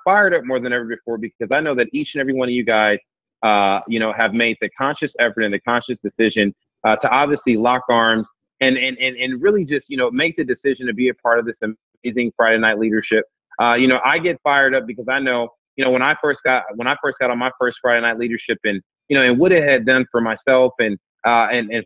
fired up more than ever before because I know that each and every one of you guys, have made the conscious effort and the conscious decision to obviously lock arms and really just, make the decision to be a part of this amazing Friday night leadership. I get fired up because I know, when I first got on my first Friday night leadership and what it had done for myself and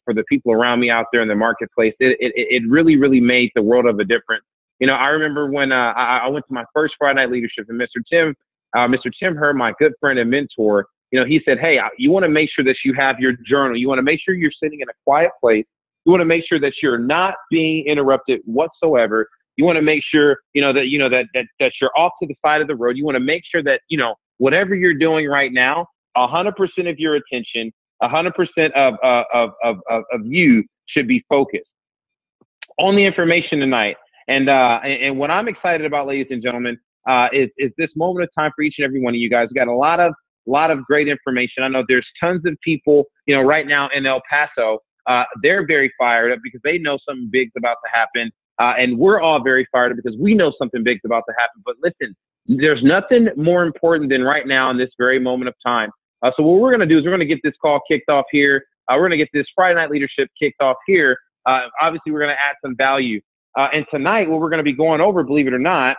for the people around me out there in the marketplace, it really, really made the world of a difference. I remember when I went to my first Friday night leadership, and Mr. Tim Herr, my good friend and mentor, he said, hey, you want to make sure that you have your journal. You want to make sure you're sitting in a quiet place. You want to make sure that you're not being interrupted whatsoever. You want to make sure, that you're off to the side of the road. You want to make sure that, whatever you're doing right now, 100% of your attention, 100% of you should be focused on the information tonight. And what I'm excited about, ladies and gentlemen, is this moment of time for each and every one of you guys. We got a lot of great information. I know there's tons of people, right now in El Paso. They're very fired up because they know something big's about to happen. And we're all very fired up because we know something big's about to happen. But listen, there's nothing more important than right now in this very moment of time. So what we're going to do is we're going to get this call kicked off here. We're going to get this Friday night leadership kicked off here. Obviously, we're going to add some value. And tonight, what we're going to be going over, believe it or not,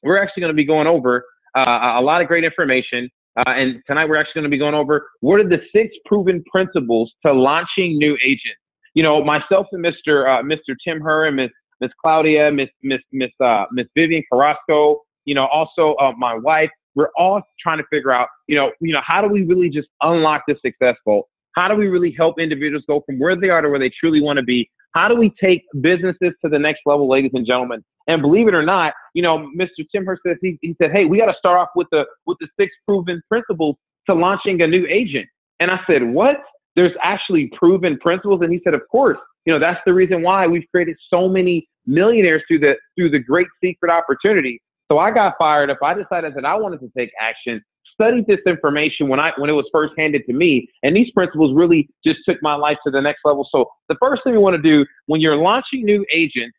we're actually going to be going over a lot of great information. And tonight, we're actually going to be going over what are the 6 proven principles to launching new agents. Myself and Mr. Tim Herr and Miss Claudia, Miss Vivian Carrasco, also my wife, we're all trying to figure out, how do we really just unlock the successful? How do we really help individuals go from where they are to where they truly want to be? How do we take businesses to the next level, ladies and gentlemen? And believe it or not, Mr. Tim Herr says, he said, hey, we got to start off with the 6 proven principles to launching a new agent. And I said, what? There's actually proven principles? And he said, of course, that's the reason why we've created so many millionaires through the great secret opportunity. So I got fired up. I decided that I wanted to take action, studied this information when it was first handed to me. And these principles really just took my life to the next level. So the first thing we want to do when you're launching new agents,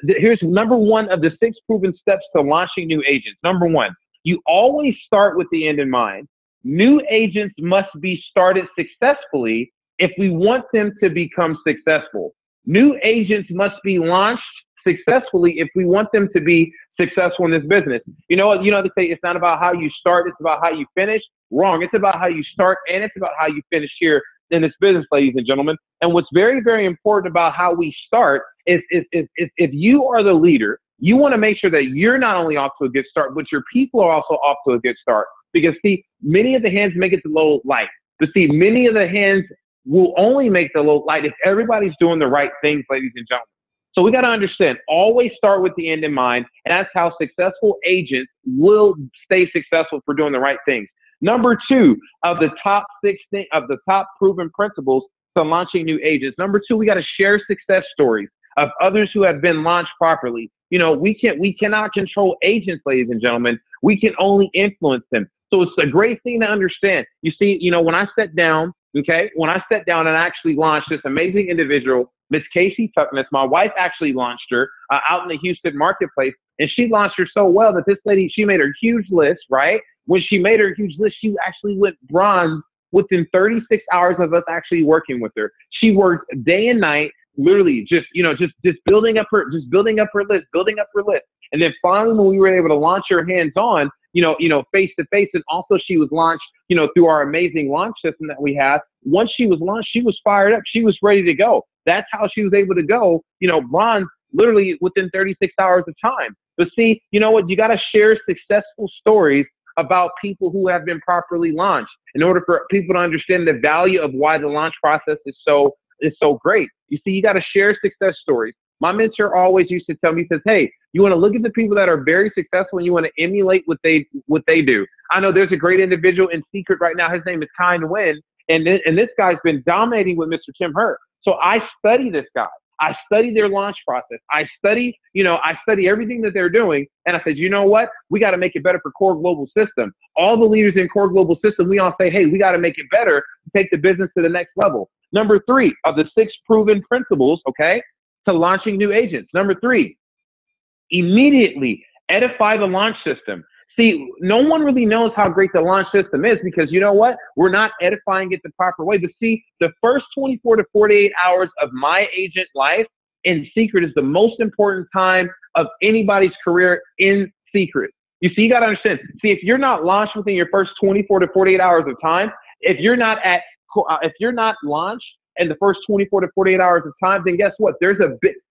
here's number 1 of the 6 proven steps to launching new agents. Number 1, you always start with the end in mind. New agents must be started successfully if we want them to become successful. New agents must be launched successfully if we want them to be successful in this business. They say it's not about how you start, it's about how you finish. Wrong. It's about how you start and it's about how you finish here in this business, ladies and gentlemen. And what's very, very important about how we start is if you are the leader, you want to make sure that you're not only off to a good start, but your people are also off to a good start. Because see, many of the hands make it to low light. But see, many of the hands will only make the low light if everybody's doing the right things, ladies and gentlemen. So we got to understand, always start with the end in mind. And that's how successful agents will stay successful for doing the right things. Number 2 of the top 6 of the top proven principles to launching new agents. Number 2, we got to share success stories of others who have been launched properly. We cannot control agents, ladies and gentlemen. We can only influence them. So it's a great thing to understand. You see, when I sat down, and actually launched this amazing individual, Miss Casey Tuckness, my wife actually launched her out in the Houston marketplace, and she launched her so well that this lady, she made her huge list, right? When she made her huge list, she actually went bronze within 36 hours of us actually working with her. She worked day and night, literally just building up her list. And then finally, when we were able to launch her hands-on, face to face, and also she was launched, through our amazing launch system that we have. Once she was launched, she was fired up. She was ready to go. That's how she was able to go, bronze literally within 36 hours of time. But see, you know what? You got to share successful stories about people who have been properly launched in order for people to understand the value of why the launch process is so great. You see, you got to share success stories. My mentor always used to tell me, he says, hey, you want to look at the people that are very successful and you want to emulate what they do. I know there's a great individual in Seacret right now. His name is Kai Nguyen, and this guy's been dominating with Mr. Tim Herr. So I study this guy. I study their launch process. I study everything that they're doing. And I said, you know what? We got to make it better for Core Global System. All the leaders in Core Global System, we all say, hey, we got to make it better to take the business to the next level. Number 3 of the 6 proven principles, okay, to launching new agents. Number 3, immediately edify the launch system. See, no one really knows how great the launch system is because you know what? We're not edifying it the proper way. But see, the first 24 to 48 hours of my agent life in Seacret is the most important time of anybody's career in Seacret. You see, you got to understand. See, if you're not launched within your first 24 to 48 hours of time, if you're not launched in the first 24 to 48 hours of time, then guess what?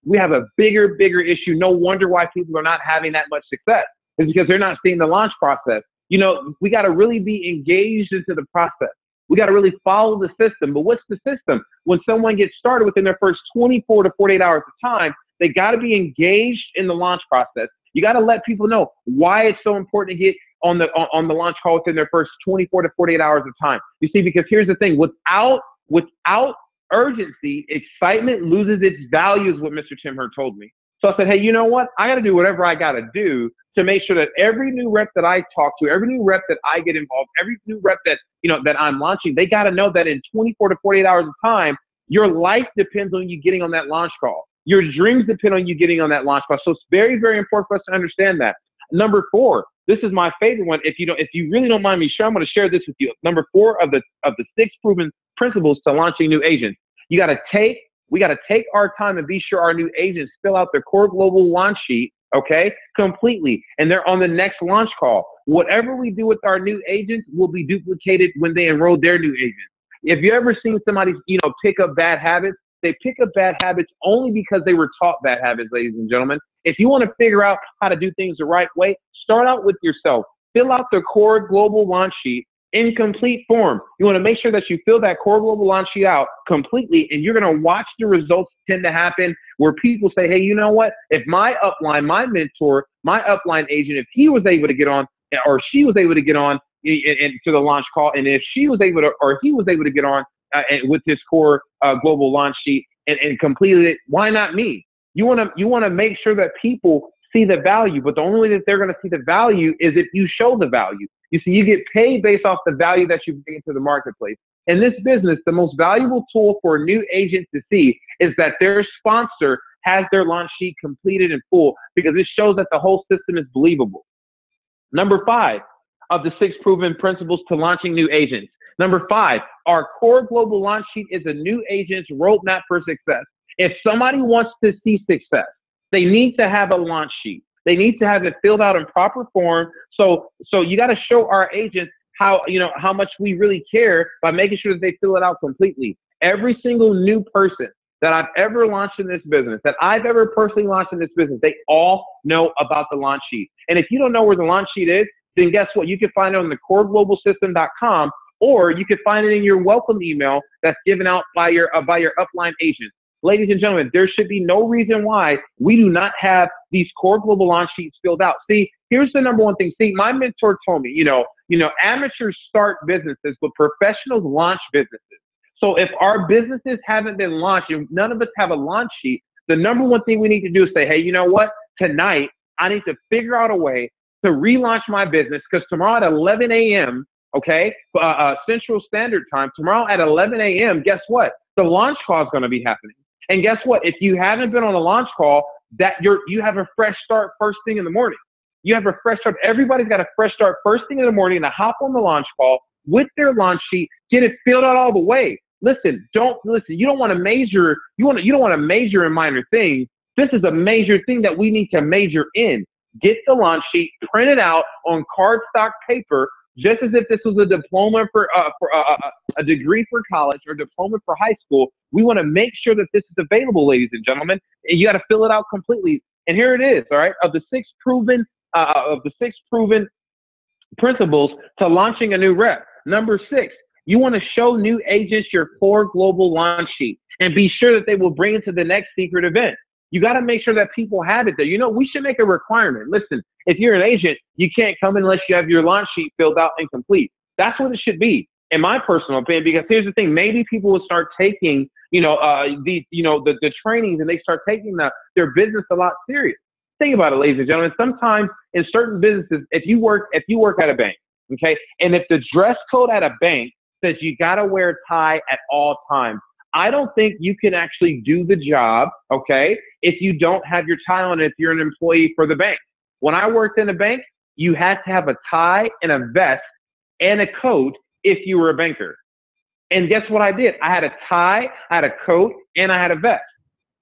We have a bigger issue. No wonder why people are not having that much success. It's because they're not seeing the launch process. You know, we got to really be engaged into the process. We got to really follow the system. But what's the system? When someone gets started within their first 24 to 48 hours of time, they got to be engaged in the launch process. You got to let people know why it's so important to get on the launch call within their first 24 to 48 hours of time. You see, because here's the thing: without urgency, excitement loses its value, is what Mr. Tim Herr told me. So I said, hey, you know what? I got to do whatever I got to do to make sure that every new rep that I talk to, every new rep that I get involved, every new rep that, that I'm launching, they got to know that in 24 to 48 hours of time, your life depends on you getting on that launch call. Your dreams depend on you getting on that launch call. So it's very, very important for us to understand that. Number 4, this is my favorite one. If you really don't mind me sharing, I'm going to share this with you. Number 4 of the 6 proven principles to launching new agents. We got to take our time and be sure our new agents fill out their core global launch sheet, okay, completely. And they're on the next launch call. Whatever we do with our new agents will be duplicated when they enroll their new agents. If you ever seen somebody, pick up bad habits, they pick up bad habits only because they were taught bad habits, ladies and gentlemen. If you want to figure out how to do things the right way, start out with yourself. Fill out the core global launch sheet in complete form. You want to make sure that you fill that core global launch sheet out completely, and you're going to watch the results tend to happen where people say, hey, you know what? If my upline, my mentor, my upline agent, if he was able to get on or she was able to get on to the launch call, and if she was able to or he was able to get on with this core global launch sheet and completed it, why not me? You want to make sure that people see the value, but the only way that they're going to see the value is if you show the value. You see, you get paid based off the value that you bring into the marketplace. In this business, the most valuable tool for a new agent to see is that their sponsor has their launch sheet completed in full, because it shows that the whole system is believable. Number 5 of the 6 proven principles to launching new agents. Number 5, our core global launch sheet is a new agent's roadmap for success. If somebody wants to see success, they need to have a launch sheet. They need to have it filled out in proper form. So you got to show our agents how much we really care by making sure that they fill it out completely. Every single new person that I've ever launched in this business, that I've ever personally launched in this business, they all know about the launch sheet. And if you don't know where the launch sheet is, then guess what? You can find it on the coreglobalsystem.com, or you can find it in your welcome email that's given out by your upline agent. Ladies and gentlemen, there should be no reason why we do not have these core global launch sheets filled out. See, here's the number one thing. See, my mentor told me, amateurs start businesses, but professionals launch businesses. So if our businesses haven't been launched and none of us have a launch sheet, the number one thing we need to do is say, hey, you know what? Tonight, I need to figure out a way to relaunch my business, because tomorrow at 11 a.m., okay, Central Standard Time, tomorrow at 11 a.m., guess what? The launch call is going to be happening. And guess what? If you haven't been on a launch call, you have a fresh start first thing in the morning. You have a fresh start. Everybody's got a fresh start first thing in the morning to hop on the launch call with their launch sheet, get it filled out all the way. Listen. You don't want to major. You don't want to major in minor things. This is a major thing that we need to major in. Get the launch sheet, print it out on cardstock paper, just as if this was a diploma for a degree for college or diploma for high school. We want to make sure that this is available, ladies and gentlemen. And you got to fill it out completely. And here it is, all right, of the 6 proven principles to launching a new rep. Number 6, you want to show new agents your core global launch sheet and be sure that they will bring it to the next secret event. You got to make sure that people have it there. We should make a requirement. Listen, if you're an agent, you can't come unless you have your launch sheet filled out and complete. That's what it should be, in my personal opinion, because here's the thing. Maybe people will start taking, the trainings, and they start taking their business a lot serious. Think about it, ladies and gentlemen. Sometimes in certain businesses, if you work at a bank, okay, and if the dress code at a bank says you got to wear a tie at all times, I don't think you can actually do the job, okay, if you don't have your tie on, if you're an employee for the bank. When I worked in a bank, you had to have a tie and a vest and a coat if you were a banker. And guess what I did? I had a tie, I had a coat, and I had a vest.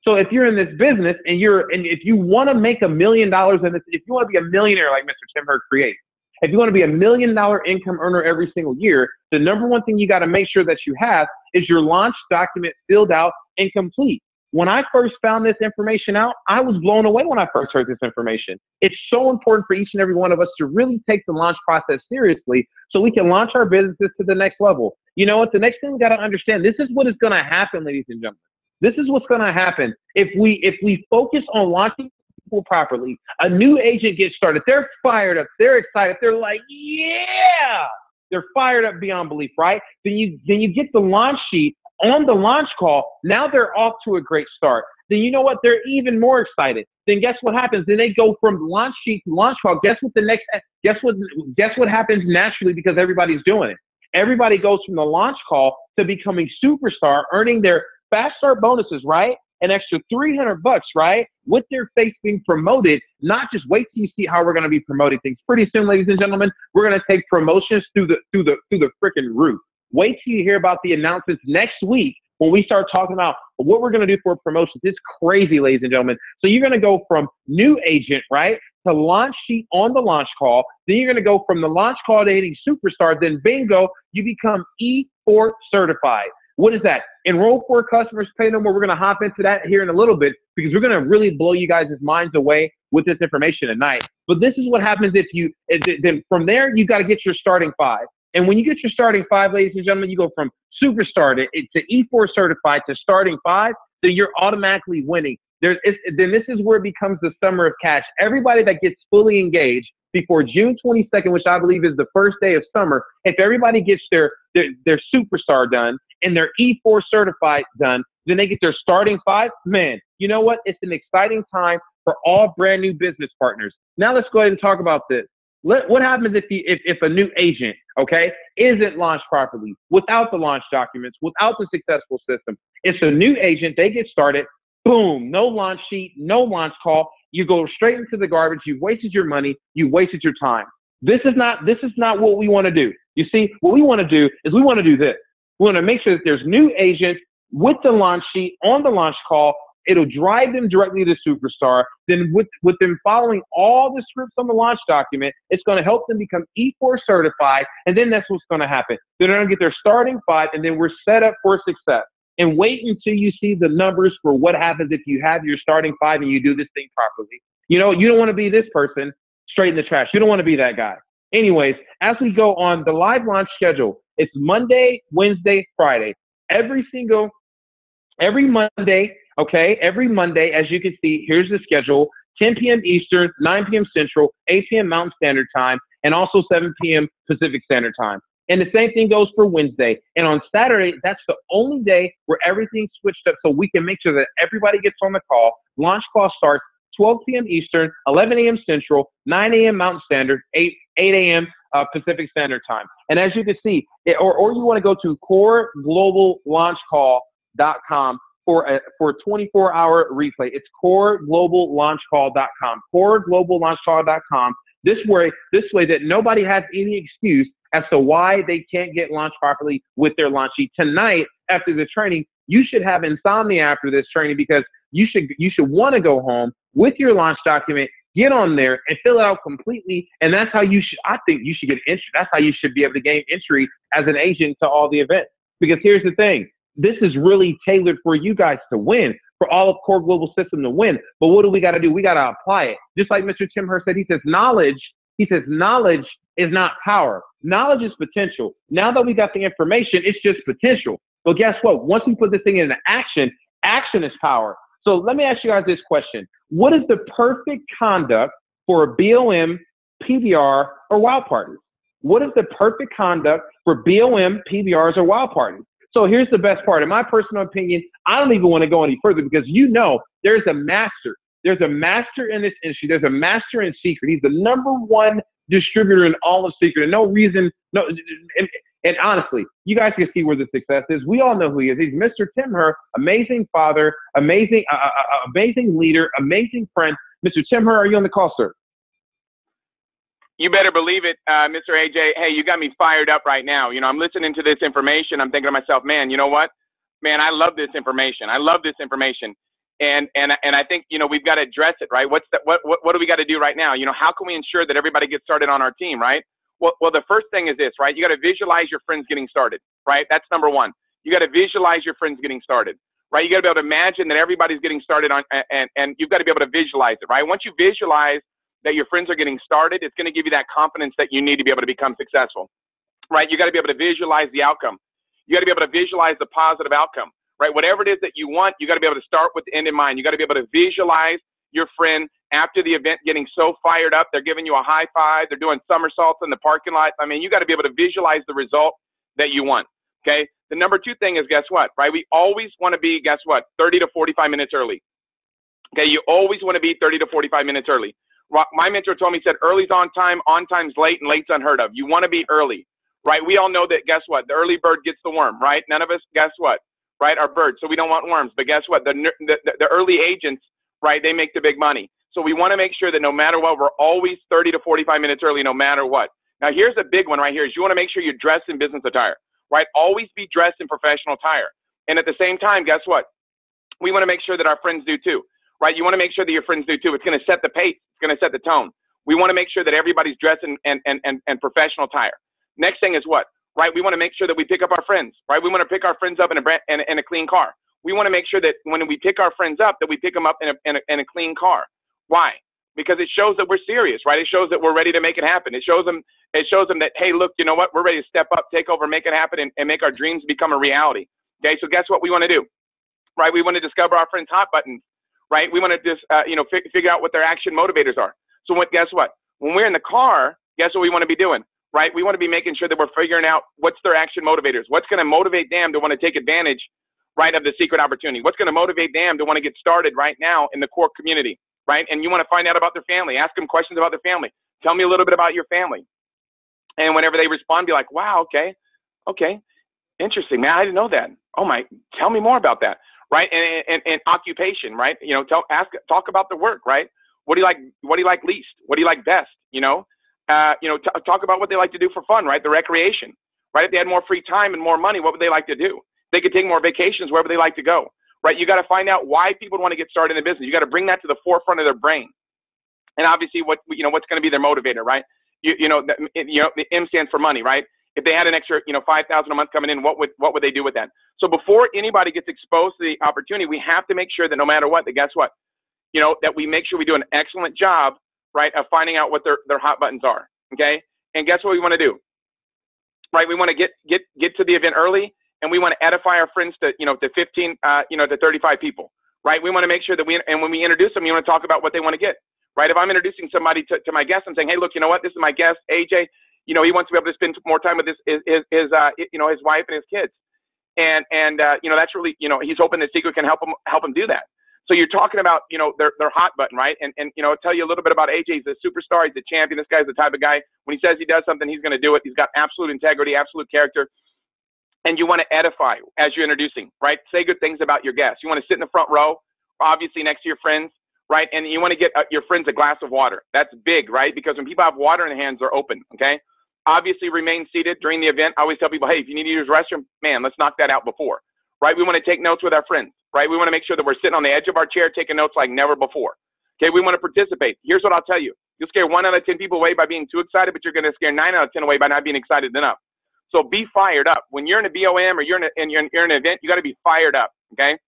So if you're in this business and if you want to make $1 million in this, if you want to be a millionaire like Mr. Tim Herr creates, if you want to be $1 million income earner every single year, the number one thing you got to make sure that you have is your launch document filled out and complete. When I first found this information out, I was blown away when I first heard this information. It's so important for each and every one of us to really take the launch process seriously so we can launch our businesses to the next level. You know what? The next thing we got to understand, this is what is going to happen, ladies and gentlemen. This is what's going to happen if we focus on launching people properly. A new agent gets started. They're fired up. They're excited. They're like, yeah. They're fired up beyond belief, right? Then you get the launch sheet on the launch call. Now they're off to a great start. Then you know what? They're even more excited. Then guess what happens? Then they go from launch sheet to launch call. Guess what happens naturally because everybody's doing it. Everybody goes from the launch call to becoming superstar, earning their fast start bonuses, right? An extra $300, right? With their face being promoted, not just wait till you see how we're going to be promoting things. Pretty soon, ladies and gentlemen, we're going to take promotions through the freaking roof. Wait till you hear about the announcements next week when we start talking about what we're going to do for promotions. It's crazy, ladies and gentlemen. So you're going to go from new agent, right, to launch sheet on the launch call. Then you're going to go from the launch call to hitting superstar. Then bingo, you become E4 certified. What is that? Enroll for customers, pay no more. We're going to hop into that here in a little bit because we're going to really blow you guys' minds away with this information tonight. But this is what happens then from there, you got to get your starting 5. And when you get your starting 5, ladies and gentlemen, you go from superstar to E4 certified to starting 5, then you're automatically winning. Then this is where it becomes the summer of cash. Everybody that gets fully engaged before June 22nd, which I believe is the first day of summer, if everybody gets their superstar done and their E4 certified done, then they get their starting 5. Man, you know what? It's an exciting time for all brand new business partners. Now let's go ahead and talk about this. What happens if a new agent, okay, isn't launched properly, without the launch documents, without the successful system? It's a new agent. They get started. Boom, no launch sheet, no launch call. You go straight into the garbage. You've wasted your money. You wasted your time. This is not what we want to do. You see, what we want to do is we want to do this. We want to make sure that there's new agents with the launch sheet on the launch call. It'll drive them directly to superstar. Then with them following all the scripts on the launch document, it's going to help them become E4 certified. And then that's what's going to happen. They're going to get their starting 5, and then we're set up for success. And wait until you see the numbers for what happens if you have your starting 5 and you do this thing properly. You know, you don't want to be this person straight in the trash. You don't want to be that guy. Anyways, as we go on the live launch schedule, it's Monday, Wednesday, Friday. Every Monday, okay, every Monday, as you can see, here's the schedule: 10 p.m. Eastern, 9 p.m. Central, 8 p.m. Mountain Standard Time, and also 7 p.m. Pacific Standard Time. And the same thing goes for Wednesday. And on Saturday, that's the only day where everything's switched up so we can make sure that everybody gets on the call. Launch call starts 12 p.m. Eastern, 11 a.m. Central, 9 a.m. Mountain Standard, 8 a.m. Pacific Standard Time. And as you can see, or you want to go to coregloballaunchcall.com for a 24-hour replay. It's coregloballaunchcall.com, coregloballaunchcall.com. This way that nobody has any excuse as to why they can't get launched properly with their launch sheet. Tonight, after the training, you should have insomnia after this training because you should want to go home with your launch document, get on there and fill it out completely. And that's how I think you should get entry. That's how you should be able to gain entry as an agent to all the events. Because here's the thing. This is really tailored for you guys to win, for all of Core Global System to win. But what do we got to do? We got to apply it. Just like Mr. Tim Herr said, he says knowledge is not power. Knowledge is potential. Now that we got the information, it's just potential. But guess what? Once we put this thing into action, action is power. So let me ask you guys this question. What is the perfect conduct for a BOM, PBR, or wild parties? What is the perfect conduct for BOM, PBRs, or wild parties? So here's the best part. In my personal opinion, I don't even want to go any further because there's a master. There's a master in this industry. There's a master in Seacret. He's the #1 distributor in all of Seacret. And honestly, you guys can see where the success is. We all know who he is. He's Mr. Tim Herr, amazing father, amazing leader, amazing friend. Mr. Tim Herr, are you on the call, sir? You better believe it, Mr. AJ. Hey, you got me fired up right now. You know, I'm listening to this information. I'm thinking to myself, man, you know what? Man, I love this information. I love this information. And I think, you know, we've got to address it, right? What do we got to do right now? You know, how can we ensure that everybody gets started on our team, right? Well, the first thing is this, right? You got to visualize your friends getting started, right? That's number one. You got to visualize your friends getting started, right? You got to be able to imagine that everybody's getting started on, and you've got to be able to visualize it, right? Once you visualize that your friends are getting started, it's going to give you that confidence that you need to be able to become successful, right? You got to be able to visualize the outcome. You got to be able to visualize the positive outcome, right? Whatever it is that you want, you got to be able to start with the end in mind. You got to be able to visualize your friend after the event getting so fired up, they're giving you a high five, they're doing somersaults in the parking lot. I mean, you got to be able to visualize the result that you want, okay? The number two thing is, guess what, right? We always want to be, guess what, 30 to 45 minutes early, okay? You always want to be 30 to 45 minutes early. My mentor told me, he said, early's on time's late, and late's unheard of. You want to be early, right? We all know that, guess what, the early bird gets the worm, right? None of us, guess what, right, are birds, so we don't want worms. But guess what, the early agents, right, they make the big money. So we want to make sure that no matter what, we're always 30 to 45 minutes early, no matter what. Now, here's a big one right here, is you want to make sure you're dressed in business attire, right? Always be dressed in professional attire. And at the same time, guess what? We want to make sure that our friends do too, right? You want to make sure that your friends do too. It's going to set the pace. It's going to set the tone. We want to make sure that everybody's dressed in professional attire. Next thing is what, right? We want to make sure that we pick up our friends, right? We want to pick our friends up in a clean car. We want to make sure that when we pick our friends up, that we pick them up in a clean car. Why? Because it shows that we're serious, right? It shows that we're ready to make it happen. It shows them that, hey, look, you know what? We're ready to step up, take over, make it happen, and make our dreams become a reality. Okay, so guess what we want to do, right? We want to discover our friends' hot buttons, right? We want to just, figure out what their action motivators are. So guess what? When we're in the car, guess what we want to be doing, right? We want to be making sure that we're figuring out what's their action motivators. What's going to motivate them to want to take advantage, right, of the secret opportunity? What's going to motivate them to want to get started right now in the core community? Right? And you want to find out about their family. Ask them questions about their family. Tell me a little bit about your family. And whenever they respond, be like, wow, okay, interesting, man, I didn't know that. Oh my, tell me more about that, right? And occupation, right? You know, talk about the work, right? What do you like? What do you like least? What do you like best? Talk about what they like to do for fun, right? The recreation, right? If they had more free time and more money, what would they like to do? They could take more vacations, wherever they like to go. Right? You got to find out why people want to get started in the business. You got to bring that to the forefront of their brain. And obviously what's going to be their motivator, right? The M stands for money, right? If they had an extra, $5,000 a month coming in, what would they do with that? So before anybody gets exposed to the opportunity, we have to make sure that no matter what, that guess what? That we make sure we do an excellent job, right, of finding out what their hot buttons are. Okay? And guess what we want to do? Right? We want to get to the event early. And we want to edify our friends to 15, to 35 people, right? We want to make sure that when we introduce them, you want to talk about what they want to get, right? If I'm introducing somebody to my guest, I'm saying, hey, look, you know what? This is my guest, AJ. He wants to be able to spend more time with his wife and his kids. And that's really, he's hoping that Seacret can help him do that. So you're talking about, their hot button, right? And I'll tell you a little bit about AJ. He's a superstar. He's a champion. This guy's the type of guy, when he says he does something, he's going to do it. He's got absolute integrity, absolute character. And you want to edify as you're introducing, right? Say good things about your guests. You want to sit in the front row, obviously next to your friends, right? And you want to get your friends a glass of water. That's big, right? Because when people have water in their hands, they're open, okay? Obviously remain seated during the event. I always tell people, hey, if you need to use the restroom, man, let's knock that out before, right? We want to take notes with our friends, right? We want to make sure that we're sitting on the edge of our chair taking notes like never before, okay? We want to participate. Here's what I'll tell you. You'll scare 1 out of 10 people away by being too excited, but you're going to scare 9 out of 10 away by not being excited enough. So be fired up. When you're in a BOM or you're in an event, you got to be fired up, okay?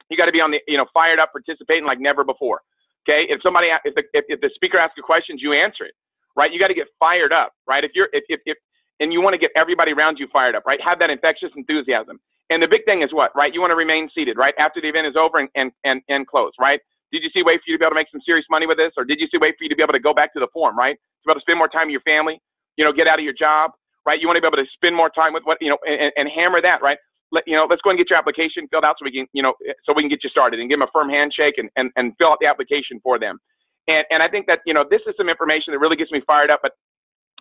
You got to be on the, fired up, participating like never before, okay? If the speaker asks you questions, you answer it, right? You got to get fired up, right? And you want to get everybody around you fired up, right? Have that infectious enthusiasm. And the big thing is what, right? You want to remain seated, right? After the event is over and close, right? Did you see a way for you to be able to make some serious money with this? Or did you see a way for you to be able to go back to the form, right? To be able to spend more time with your family, get out of your job, right? You want to be able to spend more time with and hammer that, right? Let's go and get your application filled out so we can get you started and give them a firm handshake and fill out the application for them. And I think that, this is some information that really gets me fired up, but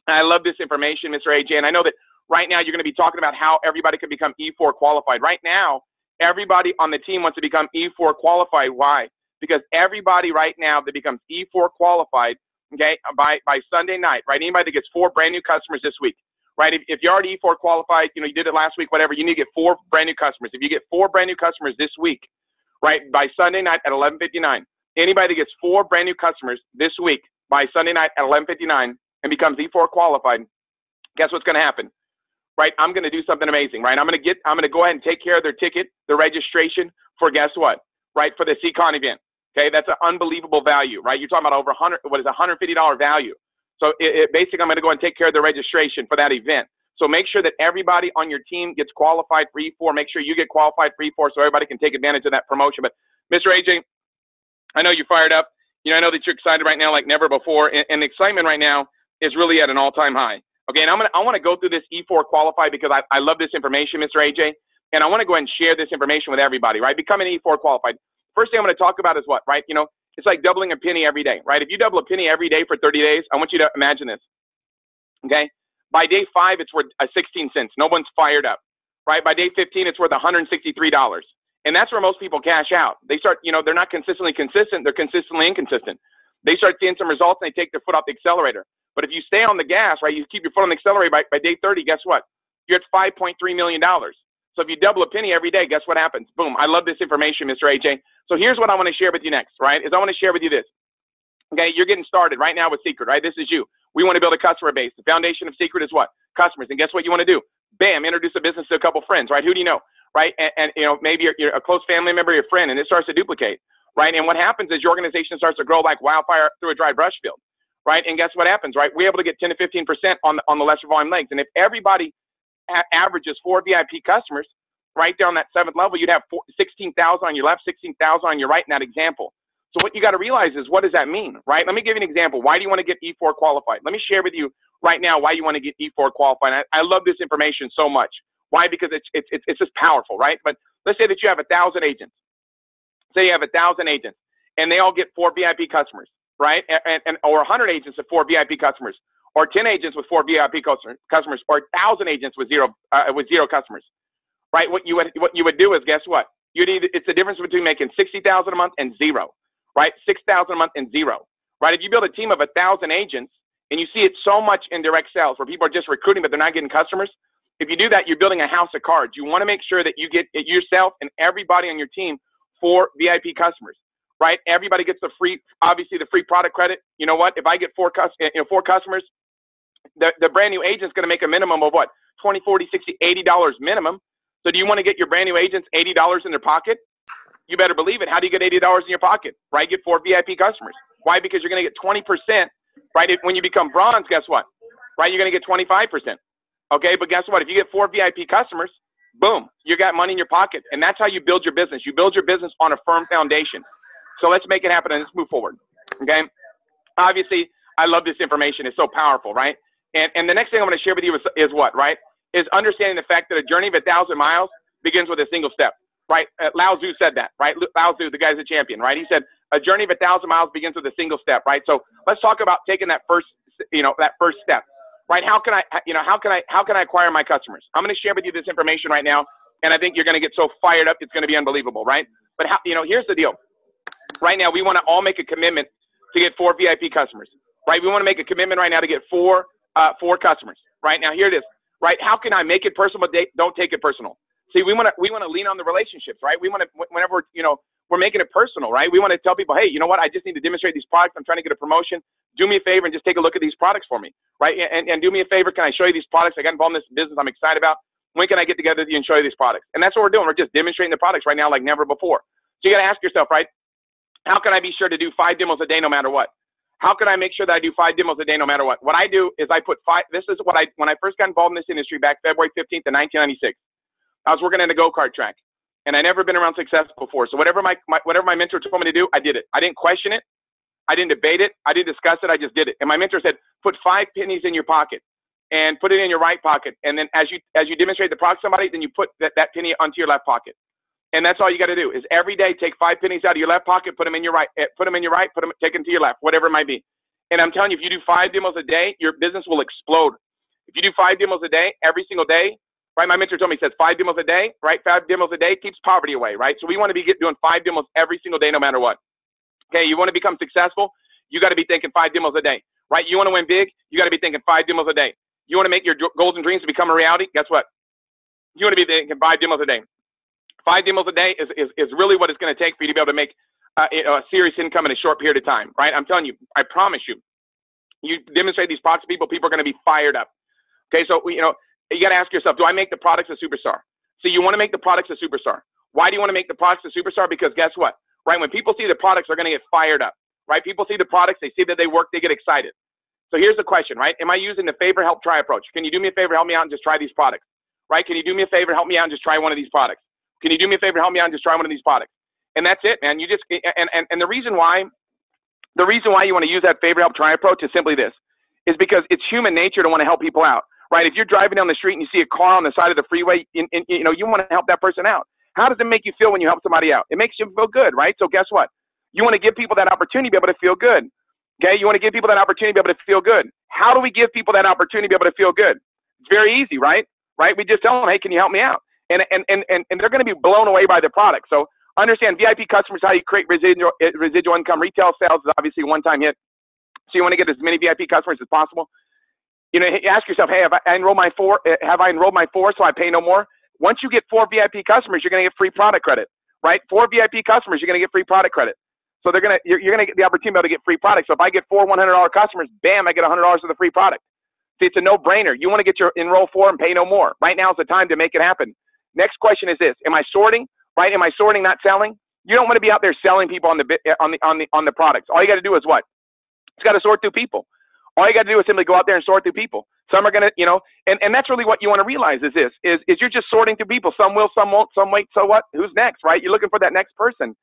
I love this information, Mr. AJ. And I know that right now you're going to be talking about how everybody can become E4 qualified. Right now, everybody on the team wants to become E4 qualified. Why? Because everybody right now that becomes E4 qualified okay, by Sunday night, right? Anybody that gets 4 brand new customers this week, right? If you're already E4 qualified, you know, you did it last week, whatever, you need to get 4 brand new customers. If you get 4 brand new customers this week, right, by Sunday night at 11:59, anybody that gets 4 brand new customers this week by Sunday night at 11:59 and becomes E4 qualified, guess what's going to happen? Right, I'm going to do something amazing, right? I'm going to go ahead and take care of their ticket, the registration for guess what? Right, for the CANI event. Okay, that's an unbelievable value, right? You're talking about over $150 value. So basically, I'm going to go and take care of the registration for that event. So make sure that everybody on your team gets qualified for E4. Make sure you get qualified for E4 so everybody can take advantage of that promotion. But Mr. AJ, I know you're fired up. You know, I know that you're excited right now like never before, and the excitement right now is really at an all-time high. Okay, and I want to go through this E4 qualify because I love this information, Mr. AJ, and I want to go ahead and share this information with everybody, right? Becoming E4 qualified. First thing I'm going to talk about is what, right? You know, it's like doubling a penny every day, right? If you double a penny every day for 30 days, I want you to imagine this, okay? By day 5, it's worth 16 cents. No one's fired up, right? By day 15, it's worth $163. And that's where most people cash out. They start, you know, they're not consistently consistent. They're consistently inconsistent. They start seeing some results and they take their foot off the accelerator. But if you stay on the gas, right, you keep your foot on the accelerator by day 30, guess what? You're at $5.3 million. So if you double a penny every day, guess what happens? Boom. I love this information, Mr. AJ. So here's what I want to share with you next, right? Is I want to share with you this. Okay, you're getting started right now with Seacret, right? This is you. We want to build a customer base. The foundation of Seacret is what? Customers. And guess what you want to do? Bam, introduce a business to a couple friends, right? Who do you know, right? And you know, maybe you're a close family member, your friend, and it starts to duplicate, right? And what happens is your organization starts to grow like wildfire through a dry brush field, right? And guess what happens, right? We're able to get 10 to 15% on the lesser volume legs. And if everybody averages 4 VIP customers, right there on that 7th level, you'd have 16,000 on your left, 16,000 on your right in that example. So what you got to realize is, what does that mean, right? Let me give you an example. Why do you want to get E4 qualified? Let me share with you right now why you want to get E4 qualified. I love this information so much. Why? Because it's just powerful, right? But let's say that you have 1,000 agents. Say you have 1,000 agents, and they all get 4 VIP customers, right? Or 100 agents with 4 VIP customers, or 10 agents with 4 VIP customers, or 1,000 agents with zero customers, right? What you would do is, guess what? It's the difference between making 60,000 a month and zero. Right? 6,000 a month and zero, right? If you build a team of 1,000 agents and you see it so much in direct sales where people are just recruiting, but they're not getting customers. If you do that, you're building a house of cards. You want to make sure that you get yourself and everybody on your team 4 VIP customers, right? Everybody gets obviously the free product credit. You know what? If I get 4 customers, the brand new agent's going to make a minimum of what? $20, $40, $60, $80 minimum. So do you want to get your brand new agents $80 in their pocket? You better believe it. How do you get $80 in your pocket, right? Get 4 VIP customers. Why? Because you're going to get 20%, right? When you become bronze, guess what? Right? You're going to get 25%. Okay, but guess what? If you get 4 VIP customers, boom, you got money in your pocket. And that's how you build your business. You build your business on a firm foundation. So let's make it happen and let's move forward. Okay? Obviously, I love this information. It's so powerful, right? And the next thing I'm going to share with you is what, right? Is understanding the fact that a journey of 1,000 miles begins with a single step. Right? Lao Tzu said that, right? Lao Tzu, the guy's a champion, right? He said, a journey of 1,000 miles begins with a single step, right? So let's talk about taking that first step, right? How can I acquire my customers? I'm going to share with you this information right now, and I think you're going to get so fired up, it's going to be unbelievable, right? But here's the deal. Right now, we want to all make a commitment to get 4 VIP customers, right? We want to make a commitment right now to get 4 customers, right? Now, here it is, right? How can I make it personal, but don't take it personal? See, we want to lean on the relationships, right? We want to, whenever, we're making it personal, right? We want to tell people, hey, you know what? I just need to demonstrate these products. I'm trying to get a promotion. Do me a favor and just take a look at these products for me, right? And do me a favor. Can I show you these products? I got involved in this business I'm excited about. When can I get together with you and show you these products? And that's what we're doing. We're just demonstrating the products right now like never before. So you got to ask yourself, right? How can I be sure to do 5 demos a day no matter what? How can I make sure that I do 5 demos a day no matter what? What I do is I put 5. This is what when I first got involved in this industry back February 15th of 1996. I was working in a go-kart track, and I never been around success before. So whatever my mentor told me to do, I did it. I didn't question it. I didn't debate it. I didn't discuss it. I just did it. And my mentor said, put 5 pennies in your pocket and put it in your right pocket. And then as you demonstrate the product to somebody, then you put that penny onto your left pocket. And that's all you got to do is every day take 5 pennies out of your left pocket, put them in your right, take them to your left, whatever it might be. And I'm telling you, if you do 5 demos a day, your business will explode. If you do 5 demos a day, every single day, right? My mentor told me, he says 5 demos a day, right? 5 demos a day keeps poverty away, right? So we want to be doing 5 demos every single day, no matter what. Okay, you want to become successful? You got to be thinking 5 demos a day, right? You want to win big, you got to be thinking 5 demos a day. You want to make your goals and dreams to become a reality? Guess what? You want to be thinking 5 demos a day. 5 demos a day is really what it's going to take for you to be able to make a serious income in a short period of time, right? I'm telling you, I promise you, you demonstrate these products to people, people are going to be fired up. Okay, so, you know, you got to ask yourself, do I make the products a superstar? So you want to make the products a superstar. Why do you want to make the products a superstar? Because guess what, right? When people see the products, they're going to get fired up, right? People see the products, they see that they work, they get excited. So here's the question, right? Am I using the favor, help, try approach? Can you do me a favor, help me out and just try these products, right? Can you do me a favor, help me out and just try one of these products? Can you do me a favor, help me out and just try one of these products? And that's it, man. You just, and the reason why you want to use that favor, help, try approach is simply this, is because it's human nature to want to help people out, right? If you're driving down the street and you see a car on the side of the freeway, you know, you want to help that person out. How does it make you feel when you help somebody out? It makes you feel good, right? So guess what? You want to give people that opportunity to be able to feel good. Okay, you want to give people that opportunity to be able to feel good. How do we give people that opportunity to be able to feel good? It's very easy, right? Right? We just tell them, hey, can you help me out? And they're going to be blown away by the product. So understand, VIP customers, how you create residual income. Retail sales is obviously a one-time hit. So you want to get as many VIP customers as possible. You know, ask yourself, hey, have I enrolled my 4 so I pay no more? Once you get 4 VIP customers, you're going to get free product credit, right? 4 VIP customers, you're going to get free product credit. So you're going to get the opportunity to be able to get free products. So if I get 4 $100 customers, bam, I get $100 of the free product. See, it's a no-brainer. You want to get your enroll 4 and pay no more. Right now is the time to make it happen. Next question is this: am I sorting? Right? Am I sorting, not selling? You don't want to be out there selling people on the products. All you got to do is what? It's got to sort through people. All you got to do is simply go out there and sort through people. Some are going to, you know, and that's really what you want to realize is this, is you're just sorting through people. Some will, some won't, some wait. So what? Who's next, right? You're looking for that next person.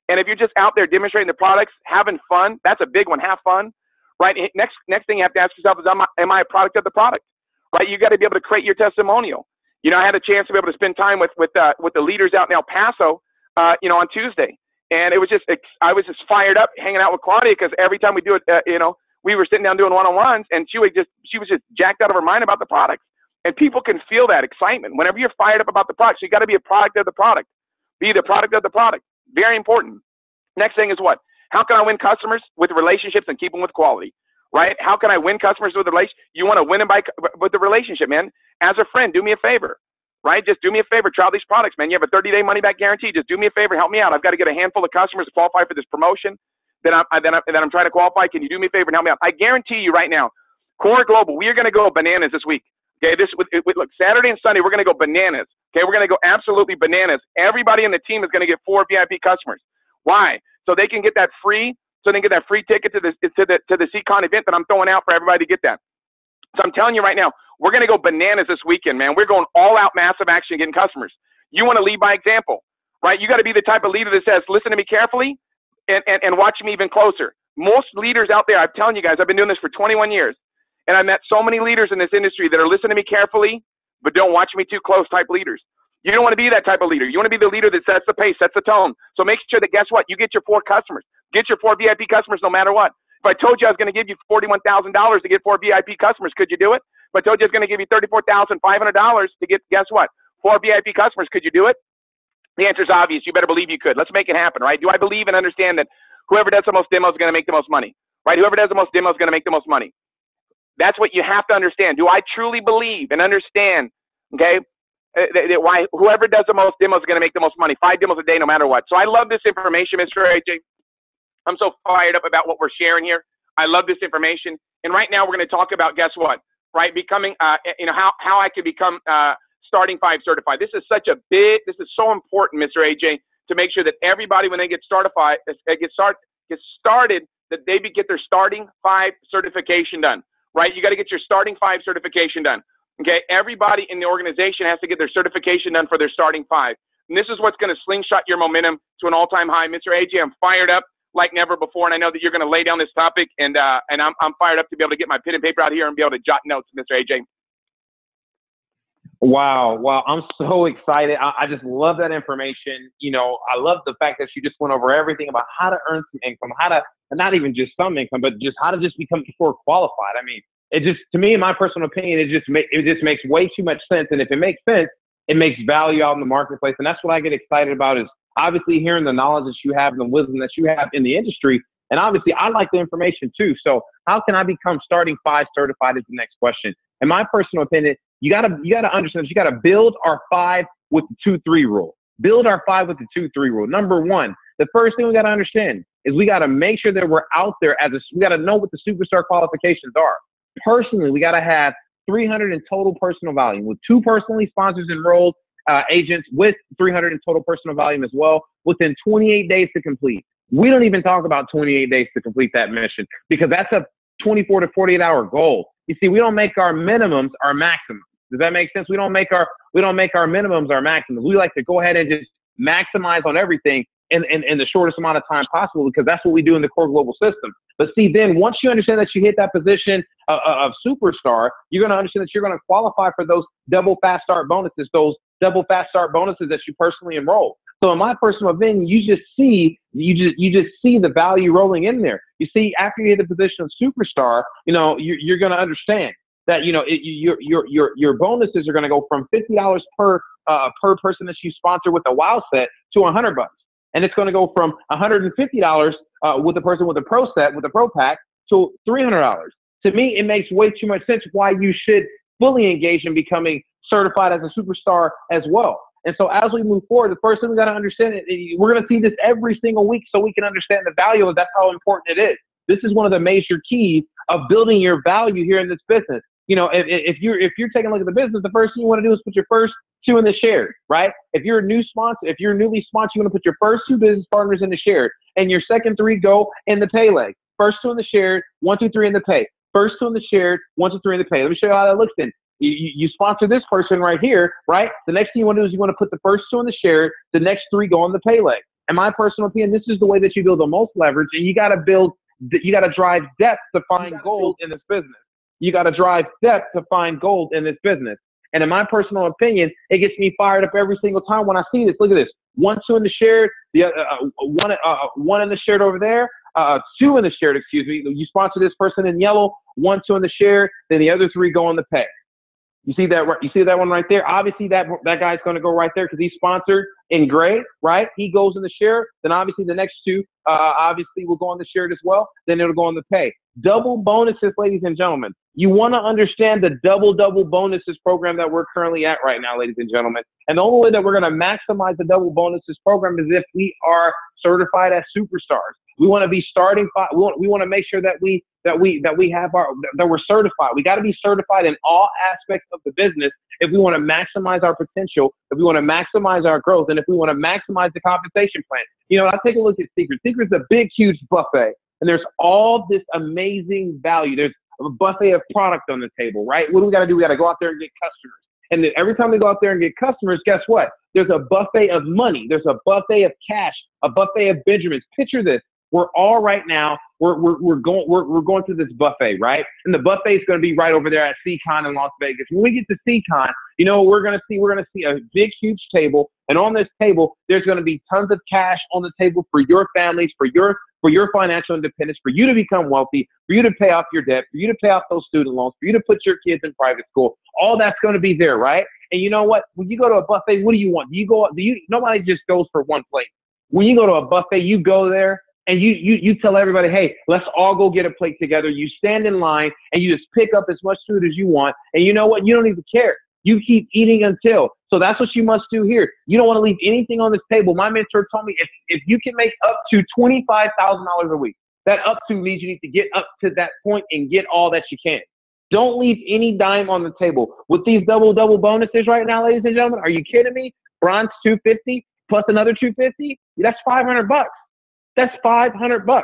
And if you're just out there demonstrating the products, having fun, that's a big one. Have fun, right? Next thing you have to ask yourself is, am I a product of the product, right? You got to be able to create your testimonial. You know, I had a chance to be able to spend time with the leaders out in El Paso, you know, on Tuesday. And it was just, I was just fired up hanging out with Claudia because every time we do it, you know, we were sitting down doing one-on-ones and she was just jacked out of her mind about the products. And people can feel that excitement. Whenever you're fired up about the products, you got to be a product of the product. Be the product of the product. Very important. Next thing is what? How can I win customers with relationships and keep them with quality, right? How can I win customers with relationships? You want to win them with the relationship, man. As a friend, do me a favor, right? Just do me a favor. Try these products, man. You have a 30-day money-back guarantee. Just do me a favor. Help me out. I've got to get a handful of customers to qualify for this promotion that I'm trying to qualify. Can you do me a favor and help me out? I guarantee you right now, Core Global, we are going to go bananas this week. Okay, look, Saturday and Sunday, we're going to go bananas. Okay, we're going to go absolutely bananas. Everybody in the team is going to get 4 VIP customers. Why? So they can get that free, ticket to the SEACret event that I'm throwing out for everybody to get that. So I'm telling you right now, we're going to go bananas this weekend, man. We're going all out massive action getting customers. You want to lead by example, right? You got to be the type of leader that says, listen to me carefully and watch me even closer. Most leaders out there, I'm telling you guys, I've been doing this for 21 years. And I've met so many leaders in this industry that are listening to me carefully, but don't watch me too close type leaders. You don't want to be that type of leader. You want to be the leader that sets the pace, sets the tone. So make sure that, guess what? You get your 4 customers. Get your 4 VIP customers no matter what. If I told you I was going to give you $41,000 to get 4 VIP customers, could you do it? If I told you I was going to give you $34,500 to get, guess what? 4 VIP customers, could you do it? The answer is obvious. You better believe you could. Let's make it happen, right? Do I believe and understand that whoever does the most demos is going to make the most money, right? Whoever does the most demos is going to make the most money. That's what you have to understand. Do I truly believe and understand, okay, that why whoever does the most demos is going to make the most money? 5 demos a day, no matter what. So I love this information, Mr. AJ. I'm so fired up about what we're sharing here. I love this information. And right now we're going to talk about, guess what, right? Becoming, you know, how I can become Starting 5 certified. This is so important, Mr. AJ, to make sure that everybody, when they get started, that they get their Starting 5 certification done. Right? You got to get your Starting 5 certification done. Okay? Everybody in the organization has to get their certification done for their Starting 5. And this is what's going to slingshot your momentum to an all-time high. Mr. AJ, I'm fired up like never before, and I know that you're going to lay down this topic, and I'm fired up to be able to get my pen and paper out here and be able to jot notes, Mr. AJ. Wow. I'm so excited. I just love that information. You know, I love the fact that you just went over everything about how to earn some income, how to, not even just some income, but just how to just become core qualified. I mean, it just, to me, in my personal opinion, it just makes way too much sense. And if it makes sense, it makes value out in the marketplace. And that's what I get excited about, is obviously hearing the knowledge that you have and the wisdom that you have in the industry, And obviously, I like the information too. So how can I become starting 5 certified is the next question. In my personal opinion, you gotta understand that you gotta build our 5 with the 2-3 rule. Build our 5 with the 2-3 rule. Number one, the first thing we gotta understand is we gotta make sure that we're out there we gotta know what the superstar qualifications are. Personally, we gotta have 300 in total personal volume with 2 personally sponsors enrolled agents with 300 in total personal volume as well within 28 days to complete. We don't even talk about 28 days to complete that mission because that's a 24 to 48 hour goal. You see, we don't make our minimums our maximums. Does that make sense? We don't make our minimums our maximums. We like to go ahead and just maximize on everything in the shortest amount of time possible because that's what we do in the core global system. But see, then once you understand that you hit that position of superstar, you're going to understand that you're going to qualify for those double fast start bonuses, that you personally enroll. So in my personal opinion, you just see the value rolling in there. You see, after you hit the position of superstar, you're going to understand that your bonuses are going to go from $50 per person that you sponsor with a wow set to $100, and it's going to go from $150 with a person with a pro set with a pro pack to $300. To me, it makes way too much sense why you should fully engage in becoming certified as a superstar as well. And so as we move forward, the first thing we got to understand is we're going to see this every single week so we can understand the value of that's how important it is. This is one of the major keys of building your value here in this business. If you're taking a look at the business, the first thing you want to do is put your first 2 in the shared, right? If you're a new sponsor, if you're newly sponsored, you want to put your first 2 business partners in the shared and your second 3 go in the pay leg. First 2 in the shared, 1, 2, 3 in the pay. First 2 in the shared, 1, 2, 3 in the pay. Let me show you how that looks then. You sponsor this person right here, right? The next thing you want to do is you want to put the first 2 in the shared, the next 3 go on the pay leg. In my personal opinion, this is the way that you build the most leverage, and you got to drive depth to find gold in this business. You got to drive depth to find gold in this business. And in my personal opinion, it gets me fired up every single time when I see this. Look at this. 1, 2 in the shared, one in the shared over there, 2 in the shared, excuse me. You sponsor this person in yellow, 1, 2 in the shared, then the other 3 go on the pay. You see that? You see that one right there? Obviously, that guy's going to go right there because he's sponsored in gray, right? He goes in the share. Then obviously the next 2, obviously will go on the shared as well. Then it'll go on the pay. Double bonuses, ladies and gentlemen. You want to understand the double bonuses program that we're currently at right now, ladies and gentlemen. And the only way that we're going to maximize the double bonuses program is if we are certified as superstars. We want to be starting. We want to make sure that we're certified. We got to be certified in all aspects of the business if we want to maximize our potential, if we want to maximize our growth, and if we want to maximize the compensation plan. I take a look at Seacret. Seacret's a big, huge buffet, and there's all this amazing value. There's a buffet of product on the table, right? What do we got to do? We got to go out there and get customers. And then every time we go out there and get customers, guess what? There's a buffet of money. There's a buffet of cash, a buffet of Benjamins. Picture this. We're all right now, we're going through this buffet, right? And the buffet is going to be right over there at CCon in Las Vegas. When we get to CCon, we're going to see a big, huge table. And on this table, there's going to be tons of cash on the table for your families, for your financial independence, for you to become wealthy, for you to pay off your debt, for you to pay off those student loans, for you to put your kids in private school. All that's going to be there, right? And you know what? When you go to a buffet, what do you want? Nobody just goes for one plate. When you go to a buffet, you go there and you tell everybody, hey, let's all go get a plate together. You stand in line and you just pick up as much food as you want. And you know what? You don't even care. You keep eating until. So that's what you must do here. You don't want to leave anything on this table. My mentor told me if you can make up to $25,000 a week, that up to means you need to get up to that point and get all that you can. Don't leave any dime on the table. With these double bonuses right now, ladies and gentlemen, are you kidding me? Bronze $250 plus another $250. That's $500. That's $500.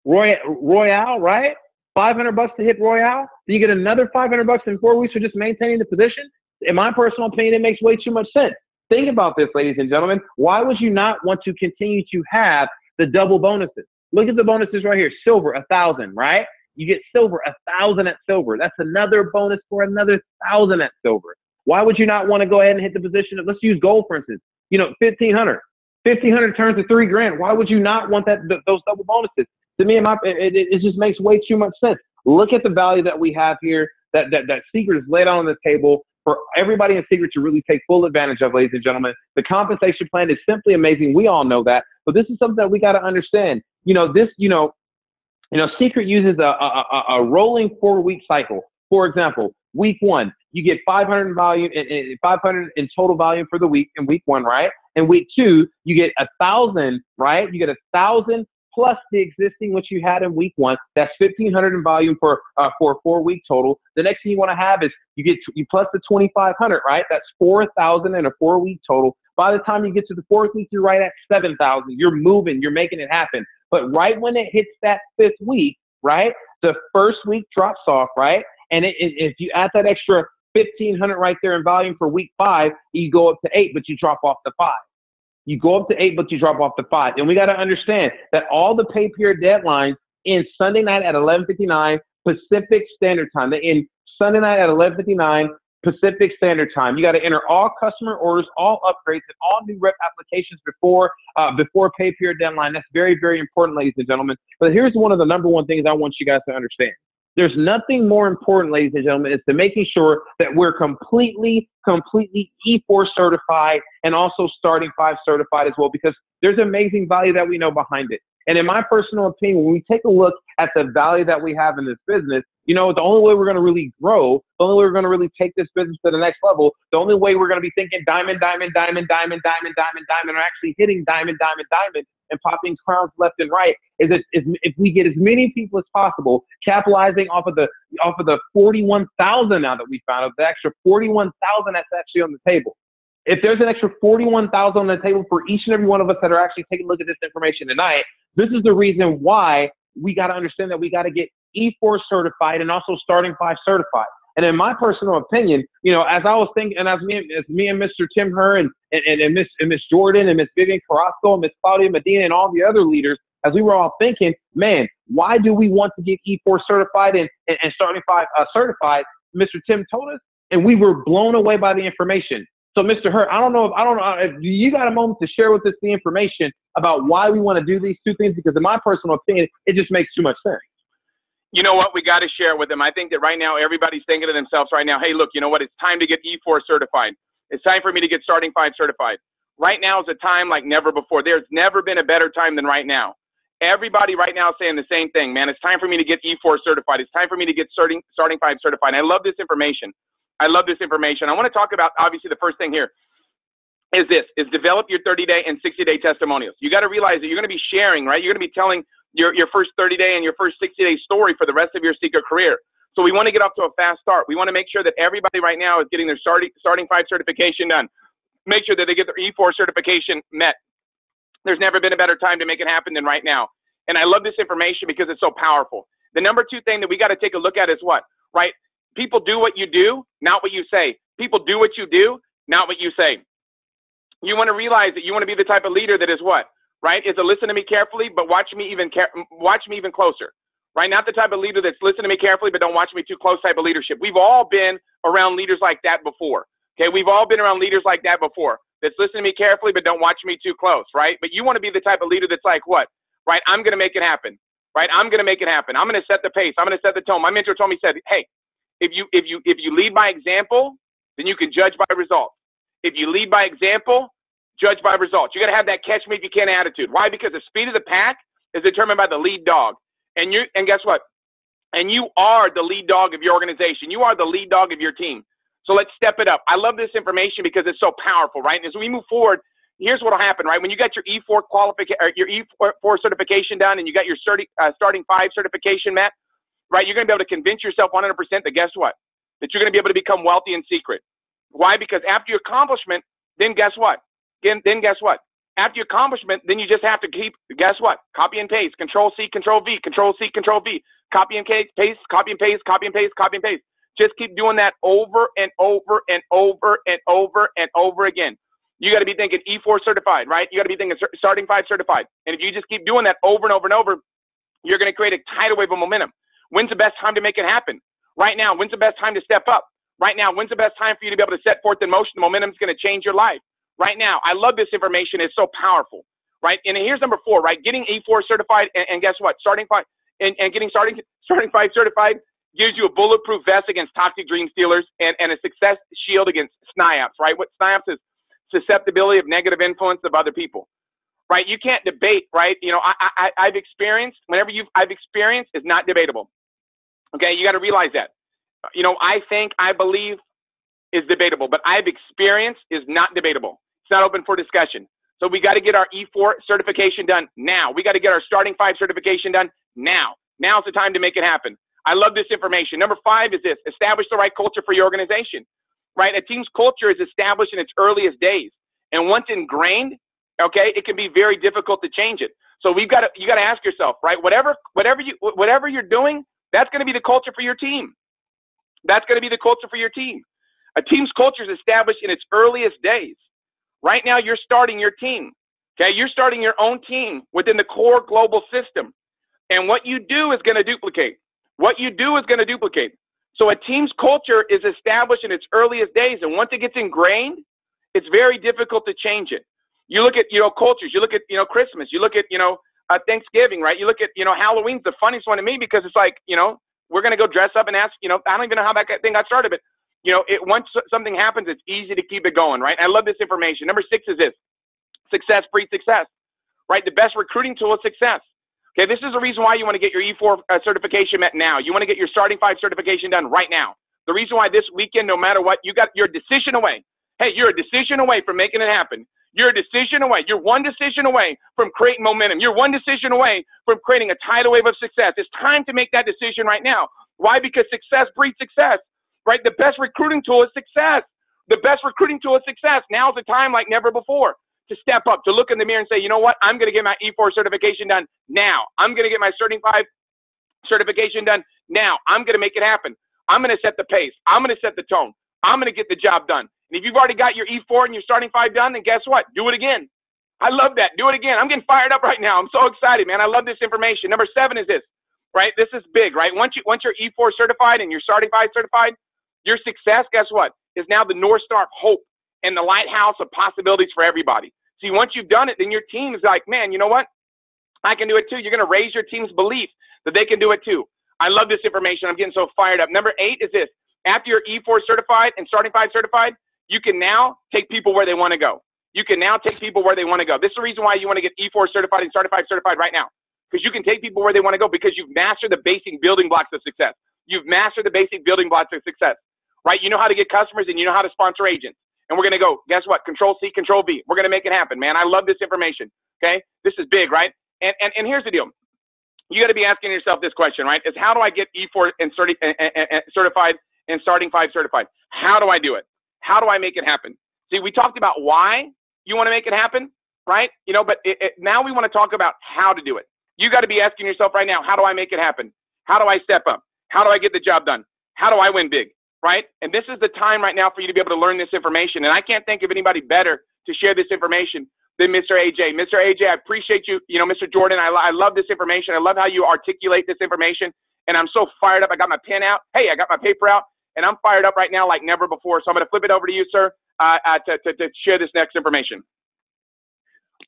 Royale, right? $500 to hit Royale. Then you get another $500 in 4 weeks for just maintaining the position. In my personal opinion, it makes way too much sense. Think about this, ladies and gentlemen. Why would you not want to continue to have the double bonuses? Look at the bonuses right here. Silver, 1,000, right? You get silver, 1,000 at silver. That's another bonus for another 1,000 at silver. Why would you not want to go ahead and hit the position of, let's use gold, for instance, 1,500. 1,500 turns to $3,000. Why would you not want those double bonuses? To me, it just makes way too much sense. Look at the value that we have here that Seacret is laid out on the table for everybody in Seacret to really take full advantage of, ladies and gentlemen. The compensation plan is simply amazing. We all know that, but this is something that we got to understand. You know, Seacret uses a rolling 4-week cycle. For example, week 1, you get 500 in volume, 500 in total volume for the week in week 1, right? And week 2, you get 1,000, right? You get 1,000 plus the existing which you had in week 1. That's 1,500 in volume for a 4-week total. The next thing you want to have is you plus the 2,500, right? That's 4,000 in a 4-week total. By the time you get to the 4th week, you're right at 7,000. You're moving, you're making it happen. But right when it hits that 5th week, right, the 1st week drops off, right? And if you add that extra 1,500 right there in volume for week 5, you go up to 8, but you drop off to 5. You go up to 8, but you drop off to 5. And we got to understand that all the pay period deadlines end Sunday night at 11:59 Pacific Standard Time. They end Sunday night at 11:59 Pacific Standard Time. You got to enter all customer orders, all upgrades, and all new rep applications before pay period deadline. That's very, very important, ladies and gentlemen. But here's one of the number one things I want you guys to understand. There's nothing more important, ladies and gentlemen, is to making sure that we're completely E4 certified and also Starting 5 certified as well, because there's amazing value that we know behind it. And in my personal opinion, when we take a look at the value that we have in this business, you know, the only way we're going to really grow, the only way we're going to really take this business to the next level, the only way we're going to be thinking diamond, diamond, diamond, diamond, diamond, diamond, diamond, or actually hitting diamond, diamond, diamond, and popping crowns left and right, is if we get as many people as possible, capitalizing off of the 41,000 now that we found out, the extra 41,000 that's actually on the table. If there's an extra 41,000 on the table for each and every one of us that are actually taking a look at this information tonight, this is the reason why we got to understand that we got to get E4 certified and also Starting 5 certified. And in my personal opinion, you know, as I was thinking, and as me and Mr. Tim Herr and Miss Jordan and Miss Vivian Carrasco and Miss Claudia Medina and all the other leaders, as we were all thinking, man, why do we want to get E4 certified and Starting 5 certified? Mr. Tim told us, and we were blown away by the information. So, Mr. Herr, I don't know if you got a moment to share with us the information about why we want to do these two things, because in my personal opinion, it just makes too much sense. You know what? We got to share with them. I think that right now everybody's thinking to themselves right now, hey, look, you know what? It's time to get E4 certified. It's time for me to get Starting 5 certified. Right now is a time like never before. There's never been a better time than right now. Everybody right now is saying the same thing, man. It's time for me to get E4 certified. It's time for me to get Starting 5 certified. And I love this information. I love this information. I want to talk about, obviously, the first thing here is develop your 30-day and 60-day testimonials. You got to realize that you're going to be sharing, right? You're going to be telling your first 30-day and your first 60-day story for the rest of your Seacret career. So we want to get off to a fast start. We want to make sure that everybody right now is getting their Starting 5 certification done. Make sure that they get their E4 certification met. There's never been a better time to make it happen than right now. And I love this information because it's so powerful. The number 2 thing that we got to take a look at is what, right? People do what you do, not what you say. People do what you do, not what you say. You want to realize that you want to be the type of leader that is what, right? Is to listen to me carefully, but watch me even closer, right? Not the type of leader that's listen to me carefully, but don't watch me too close type of leadership. We've all been around leaders like that before. Okay, we've all been around leaders like that before. That's listen to me carefully, but don't watch me too close, right? But you want to be the type of leader that's like what, right? I'm going to make it happen, right? I'm going to make it happen. I'm going to set the pace. I'm going to set the tone. My mentor told me, said, hey, if you lead by example, then you can judge by results. If you lead by example, judge by results. You got to have that catch me if you can attitude. Why? Because the speed of the pack is determined by the lead dog. And guess what? And you are the lead dog of your organization. You are the lead dog of your team. So let's step it up. I love this information because it's so powerful, right? And as we move forward, here's what'll happen, right? When you got your E4 your E4 certification done, and you got your Starting 5 certification met, right? You're going to be able to convince yourself 100% that guess what? That you're going to be able to become wealthy in secret. Why? Because after your accomplishment, then guess what? Then guess what? After your accomplishment, then you just have to keep, guess what? Copy and paste, Control C, Control V, Control C, Control V, copy and paste, copy and paste, copy and paste, copy and paste. Just keep doing that over and over and over and over and over again. You got to be thinking E4 certified, right? You got to be thinking Starting 5 certified. And if you just keep doing that over and over and over, you're going to create a tidal wave of momentum. When's the best time to make it happen? Right now. When's the best time to step up? Right now. When's the best time for you to be able to set forth in motion? The momentum is going to change your life. Right now. I love this information. It's so powerful, right? And here's number 4, right? Getting E4 certified, and guess what? Starting 5 and getting Starting 5 certified gives you a bulletproof vest against toxic dream stealers and a success shield against SNIOPS, right? What SNIOPS is susceptibility of negative influence of other people, right? You can't debate, right? You know, I've experienced, I've experienced is not debatable. Okay, you got to realize that. You know, I think, I believe is debatable, but I've experienced is not debatable. It's not open for discussion. So we got to get our E4 certification done now. We got to get our starting 5 certification done now. Now's the time to make it happen. I love this information. Number 5 is this: establish the right culture for your organization, right? A team's culture is established in its earliest days. And once ingrained, okay, it can be very difficult to change it. So you got to ask yourself, right? Whatever you're doing, that's going to be the culture for your team. That's going to be the culture for your team. A team's culture is established in its earliest days. Right now, you're starting your team. Okay, you're starting your own team within the core global system. And what you do is going to duplicate. What you do is going to duplicate. So a team's culture is established in its earliest days. And once it gets ingrained, it's very difficult to change it. You look at, cultures. You look at, Christmas. You look at, Thanksgiving, right? You look at, Halloween's the funniest one to me because it's like, we're going to go dress up and ask, I don't even know how that thing got started, but, once something happens, it's easy to keep it going, right? I love this information. Number 6 is this: success breeds success, right? The best recruiting tool is success. Okay, this is the reason why you want to get your E4 certification met now. You want to get your starting 5 certification done right now. The reason why this weekend, no matter what, you're a decision away. Hey, you're a decision away from making it happen. You're a decision away. You're one decision away from creating momentum. You're one decision away from creating a tidal wave of success. It's time to make that decision right now. Why? Because success breeds success, right? The best recruiting tool is success. The best recruiting tool is success. Now's the time like never before to step up, to look in the mirror and say, you know what? I'm going to get my E4 certification done now. I'm going to get my starting 5 certification done now. I'm going to make it happen. I'm going to set the pace. I'm going to set the tone. I'm going to get the job done. And if you've already got your E4 and your starting 5 done, then guess what? Do it again. I love that. Do it again. I'm getting fired up right now. I'm so excited, man. I love this information. Number 7 is this, right? This is big, right? Once you're E4 certified and you're starting 5 certified, your success, guess what, is now the North Star of hope and the lighthouse of possibilities for everybody. See, once you've done it, then your team is like, man, you know what? I can do it too. You're going to raise your team's belief that they can do it too. I love this information. I'm getting so fired up. Number 8 is this: after you're E4 certified and starting 5 certified, you can now take people where they want to go. You can now take people where they want to go. This is the reason why you want to get E4 certified and starting 5 certified right now, because you can take people where they want to go because you've mastered the basic building blocks of success. You've mastered the basic building blocks of success, right? You know how to get customers and you know how to sponsor agents. And we're going to go, guess what? Control C, Control V. We're going to make it happen, man. I love this information, okay? This is big, right? And here's the deal. You got to be asking yourself this question, right? Is how do I get E4 and certified and starting 5 certified? How do I do it? How do I make it happen? See, we talked about why you want to make it happen, right? But now we want to talk about how to do it. You got to be asking yourself right now, how do I make it happen? How do I step up? How do I get the job done? How do I win big, right? And this is the time right now for you to be able to learn this information. And I can't think of anybody better to share this information than Mr. AJ. Mr. AJ, I appreciate you. Mr. Jordan, I love this information. I love how you articulate this information. And I'm so fired up. I got my pen out. Hey, I got my paper out. And I'm fired up right now like never before. So I'm going to flip it over to you, sir, to share this next information.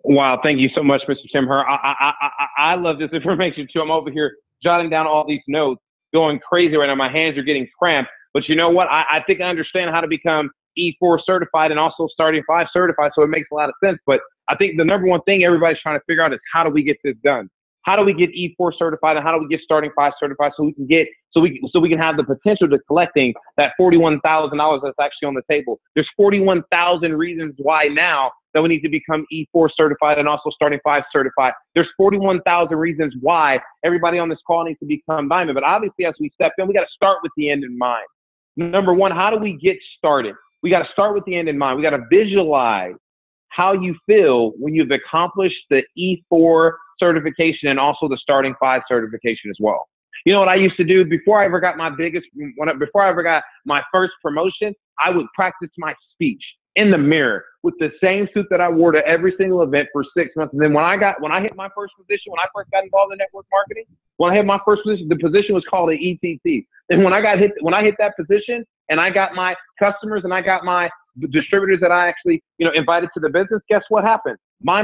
Wow, thank you so much, Mr. Tim Herr. I love this information too. I'm over here jotting down all these notes, going crazy right now. My hands are getting cramped. But you know what? I think I understand how to become E4 certified and also starting 5 certified, so it makes a lot of sense. But I think the number one thing everybody's trying to figure out is how do we get this done? How do we get E4 certified and how do we get starting 5 certified so we can get so we can have the potential to collecting that $41,000 that's actually on the table? There's 41,000 reasons why now that we need to become E4 certified and also starting 5 certified. There's 41,000 reasons why everybody on this call needs to become diamond. But obviously, as we step in, we got to start with the end in mind. Number one, how do we get started? We got to start with the end in mind. We got to visualize how you feel when you've accomplished the E4 certification and also the starting 5 certification as well. You know what I used to do before I ever got before I ever got my first promotion? I would practice my speech in the mirror with the same suit that I wore to every single event for 6 months. And then when I hit my first position, when I first got involved in network marketing, when I hit my first position, the position was called an ETT. And when I hit that position and I got my customers and I got my distributors that I actually, invited to the business, guess what happened? My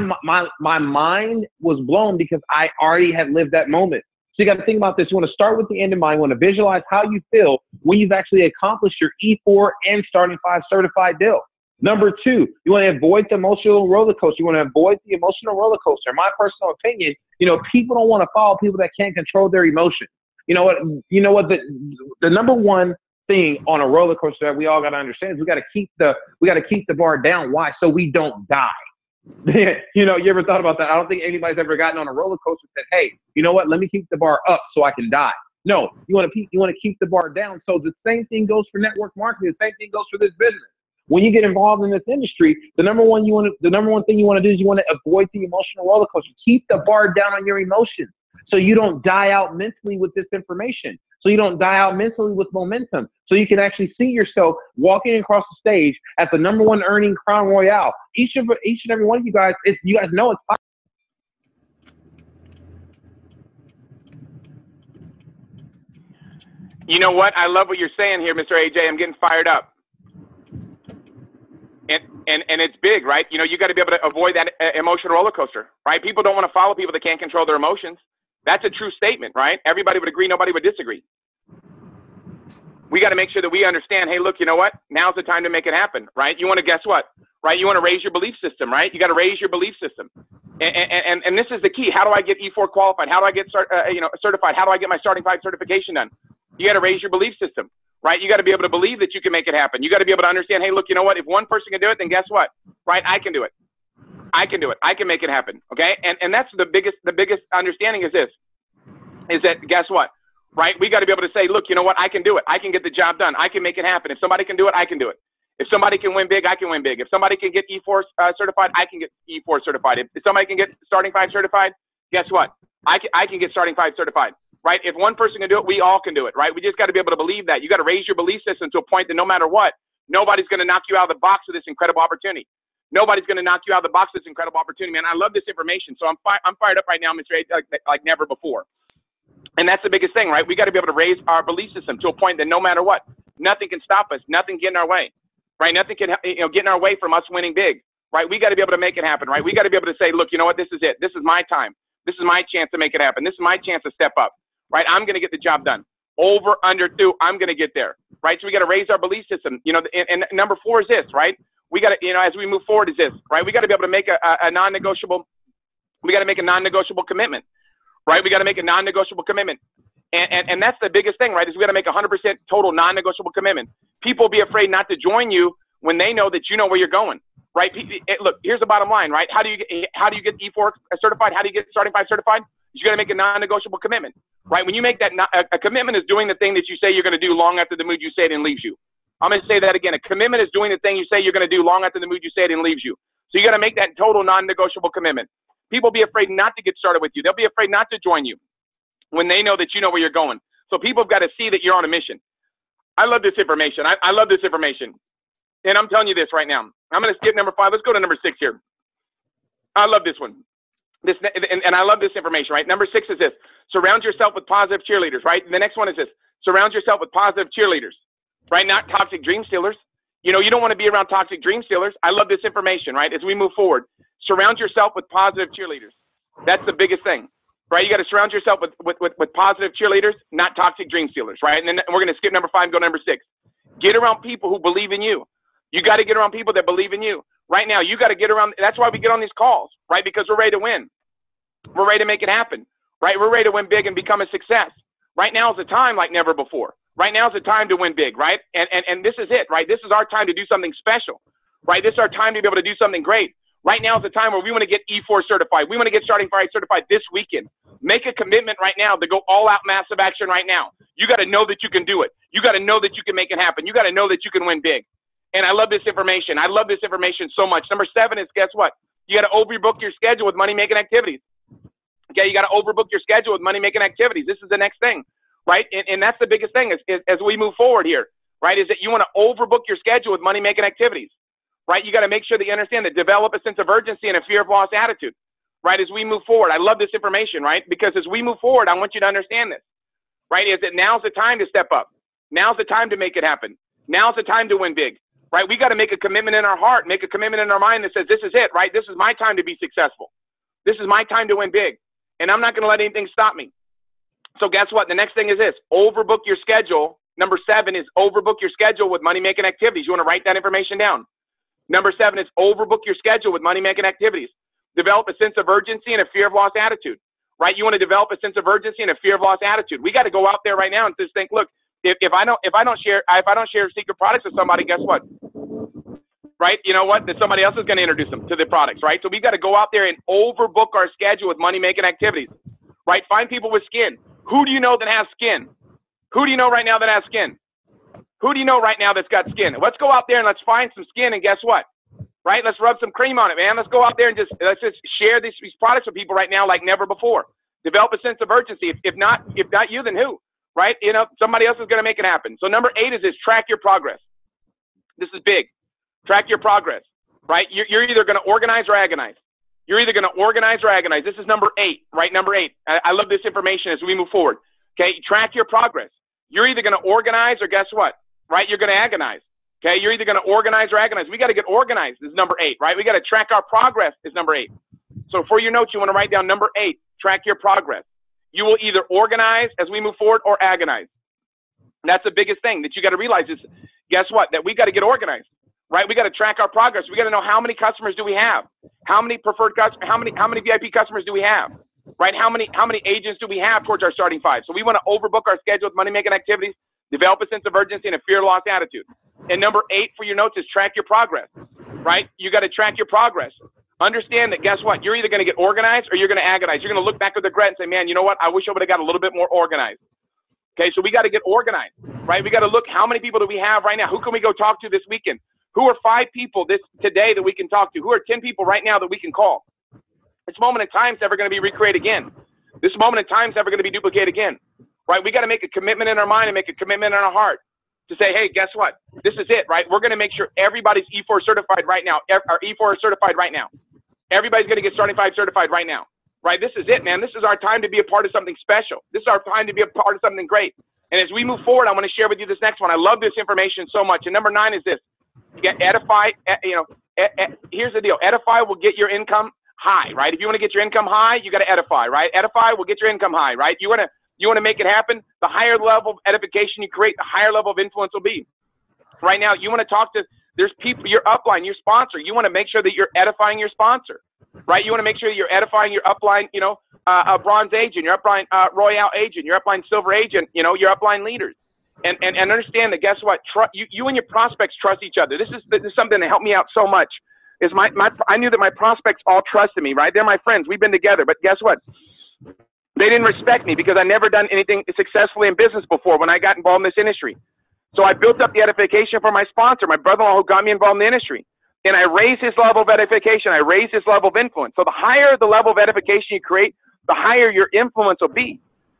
mind was blown because I already had lived that moment. So you got to think about this. You want to start with the end in mind. You want to visualize how you feel when you've actually accomplished your E4 and starting 5 certified deal. Number two, you want to avoid the emotional roller coaster. You want to avoid the emotional roller coaster. In my personal opinion, you know, people don't want to follow people that can't control their emotions. You know what? The number one thing on a roller coaster that we all got to understand is we got to keep the bar down. Why? So we don't die. You know, you ever thought about that? I don't think anybody's ever gotten on a roller coaster and said, hey, you know what? Let me keep the bar up so I can die. No, you want to keep the bar down. So the same thing goes for network marketing. The same thing goes for this business. When you get involved in this industry, the number one thing you want to do is you want to avoid the emotional roller coaster. Keep the bar down on your emotions so you don't die out mentally with this information. So you don't die out mentally with momentum. So you can actually see yourself walking across the stage at the number one earning Crown Royale. Each and every one of you guys, you guys know it's possible. You know what? I love what you're saying here, Mr. AJ. I'm getting fired up. And it's big, right? You know, you got to be able to avoid that emotional roller coaster, right? People don't want to follow people that can't control their emotions. That's a true statement, right? Everybody would agree, nobody would disagree. We got to make sure that we understand, hey, look, you know what? Now's the time to make it happen, right? You want to guess what, right? You want to raise your belief system, right? You got to raise your belief system. And this is the key. How do I get E4 qualified? How do I get certified? How do I get my starting 5 certification done? You got to raise your belief system, right? You got to be able to believe that you can make it happen. You got to be able to understand, hey, look, you know what? If one person can do it, then guess what, right? I can do it. I can do it. I can make it happen. Okay. And that's the biggest understanding is this, is that guess what, right? We got to be able to say, look, you know what? I can do it. I can get the job done. I can make it happen. If somebody can do it, I can do it. If somebody can win big, I can win big. If somebody can get E4 certified, I can get E4 certified. If somebody can get starting 5 certified, guess what? I can get starting 5 certified, right? If one person can do it, we all can do it, right? We just got to be able to believe that. You got to raise your belief system to a point that no matter what, nobody's going to knock you out of the box with this incredible opportunity. Nobody's going to knock you out of the box with this incredible opportunity, man. I love this information. So I'm fired up right now, Mr. A, like never before. And that's the biggest thing, right? We got to be able to raise our belief system to a point that no matter what, nothing can stop us. Nothing get in our way, right? Nothing can get in our way from us winning big, right? We got to be able to make it happen, right? We got to be able to say, look, you know what? This is it. This is my time. This is my chance to make it happen. This is my chance to step up, right? I'm going to get the job done. Over, under, through, I'm going to get there, right? So we got to raise our belief system. You know, and number 4 is this, right? We got to, you know, as we move forward is this, right? We got to be able to make a non-negotiable, we got to make a non-negotiable commitment, right? We got to make a non-negotiable commitment. And that's the biggest thing, right? Is we got to make 100% total non-negotiable commitment. People be afraid not to join you when they know that you know where you're going, right? Look, here's the bottom line, right? How do you get E4 certified? How do you get starting 5 certified? You got to make a non-negotiable commitment, right? When you make that, a commitment is doing the thing that you say you're going to do long after the mood you say it and leaves you. I'm going to say that again. A commitment is doing the thing you say you're going to do long after the mood you say it and leaves you. So you got to make that total non-negotiable commitment. People be afraid not to get started with you. They'll be afraid not to join you when they know that you know where you're going. So people have got to see that you're on a mission. I love this information. I love this information. And I'm telling you this right now. I'm going to skip number 5. Let's go to number 6 here. I love this one. And I love this information, right? Number 6 is this. Surround yourself with positive cheerleaders, right? The next one is this. Surround yourself with positive cheerleaders, right? Not toxic dream stealers. You know, you don't want to be around toxic dream stealers. I love this information, right? As we move forward, surround yourself with positive cheerleaders. That's the biggest thing, right? You got to surround yourself with positive cheerleaders, not toxic dream stealers, right? And then we're going to skip number 5 and go to number 6. Get around people who believe in you. You got to get around people that believe in you. Right now, you got to get around. That's why we get on these calls, right? Because we're ready to win. We're ready to make it happen, right? We're ready to win big and become a success. Right now is the time like never before. Right now is the time to win big, right? And this is it, right? This is our time to do something special, right? This is our time to be able to do something great. Right now is the time where we want to get E4 certified. We want to get starting 5 certified this weekend. Make a commitment right now to go all out massive action right now. You got to know that you can do it. You got to know that you can make it happen. You got to know that you can win big. And I love this information. I love this information so much. Number 7 is, guess what? You got to overbook your schedule with money-making activities. Okay, you got to overbook your schedule with money-making activities. This is the next thing, right? And that's the biggest thing is as we move forward here, right, is that you want to overbook your schedule with money-making activities, right? You got to make sure that you understand that develop a sense of urgency and a fear of loss attitude, right, as we move forward. I love this information, right? Because as we move forward, I want you to understand this, right, is that now's the time to step up. Now's the time to make it happen. Now's the time to win big. Right? We got to make a commitment in our heart, make a commitment in our mind that says, this is it, right? This is my time to be successful. This is my time to win big. And I'm not going to let anything stop me. So guess what? The next thing is this, overbook your schedule. Number 7 is overbook your schedule with money-making activities. You want to write that information down. Number 7 is overbook your schedule with money-making activities. Develop a sense of urgency and a fear of loss attitude, right? You want to develop a sense of urgency and a fear of loss attitude. We got to go out there right now and just think, look, if I don't share secret products with somebody, guess what? Right? You know what? That somebody else is going to introduce them to the products, right? So we got to go out there and overbook our schedule with money-making activities, right? Find people with skin. Who do you know that has skin? Who do you know right now that has skin? Who do you know right now that's got skin? Let's go out there and let's find some skin, and guess what? Right? Let's rub some cream on it, man. Let's go out there and let's just share these products with people right now like never before. Develop a sense of urgency. If not you, then who? Right? You know, somebody else is going to make it happen. So number 8 is this: track your progress. This is big. Track your progress, right? You're either going to organize or agonize. You're either going to organize or agonize. This is number 8, right? Number 8. I love this information as we move forward. Okay, track your progress. You're either going to organize or guess what? Right? You're going to agonize. Okay, you're either going to organize or agonize. We got to get organized. This is number 8, right? We got to track our progress. Is number 8. So for your notes, you want to write down number 8. Track your progress. You will either organize as we move forward or agonize. And that's the biggest thing that you got to realize is, guess what? That we got to get organized. Right? We got to track our progress. We got to know how many customers do we have? How many preferred customers? How many VIP customers do we have? Right? How many agents do we have towards our starting 5? So we want to overbook our schedule with money-making activities, develop a sense of urgency and a fear of loss attitude. And number 8 for your notes is track your progress. Right? You got to track your progress. Understand that, guess what? You're either going to get organized or you're going to agonize. You're going to look back with regret and say, man, you know what? I wish I would have got a little bit more organized. Okay, so we got to get organized, right? We got to look, how many people do we have right now? Who can we go talk to this weekend? Who are 5 people today that we can talk to? Who are 10 people right now that we can call? This moment in time is never going to be recreated again. This moment in time is never going to be duplicated again, right? We got to make a commitment in our mind and make a commitment in our heart to say, hey, guess what? This is it, right? We're going to make sure everybody's E4 certified right now. Our E4 is certified right now. Everybody's going to get starting 5 certified right now, right? This is it, man. This is our time to be a part of something special. This is our time to be a part of something great. And as we move forward, I want to share with you this next one. I love this information so much. And number 9 is this. You get edify, here's the deal. Edify will get your income high, right? If you want to get your income high, you got to edify, right? Edify will get your income high, right? You want to make it happen. The higher level of edification you create, the higher level of influence will be. Right now, you want to talk to, there's people, your upline, your sponsor. You want to make sure that you're edifying your sponsor, right? You want to make sure that you're edifying your upline, a bronze agent, your upline royale agent, your upline silver agent, your upline leaders. And understand that, guess what? You and your prospects trust each other. This is something that helped me out so much. I knew that my prospects all trusted me, right? They're my friends. We've been together. But guess what? They didn't respect me because I never done anything successfully in business before when I got involved in this industry. So I built up the edification for my sponsor, my brother-in-law, who got me involved in the industry. And I raised his level of edification. I raised his level of influence. So the higher the level of edification you create, the higher your influence will be.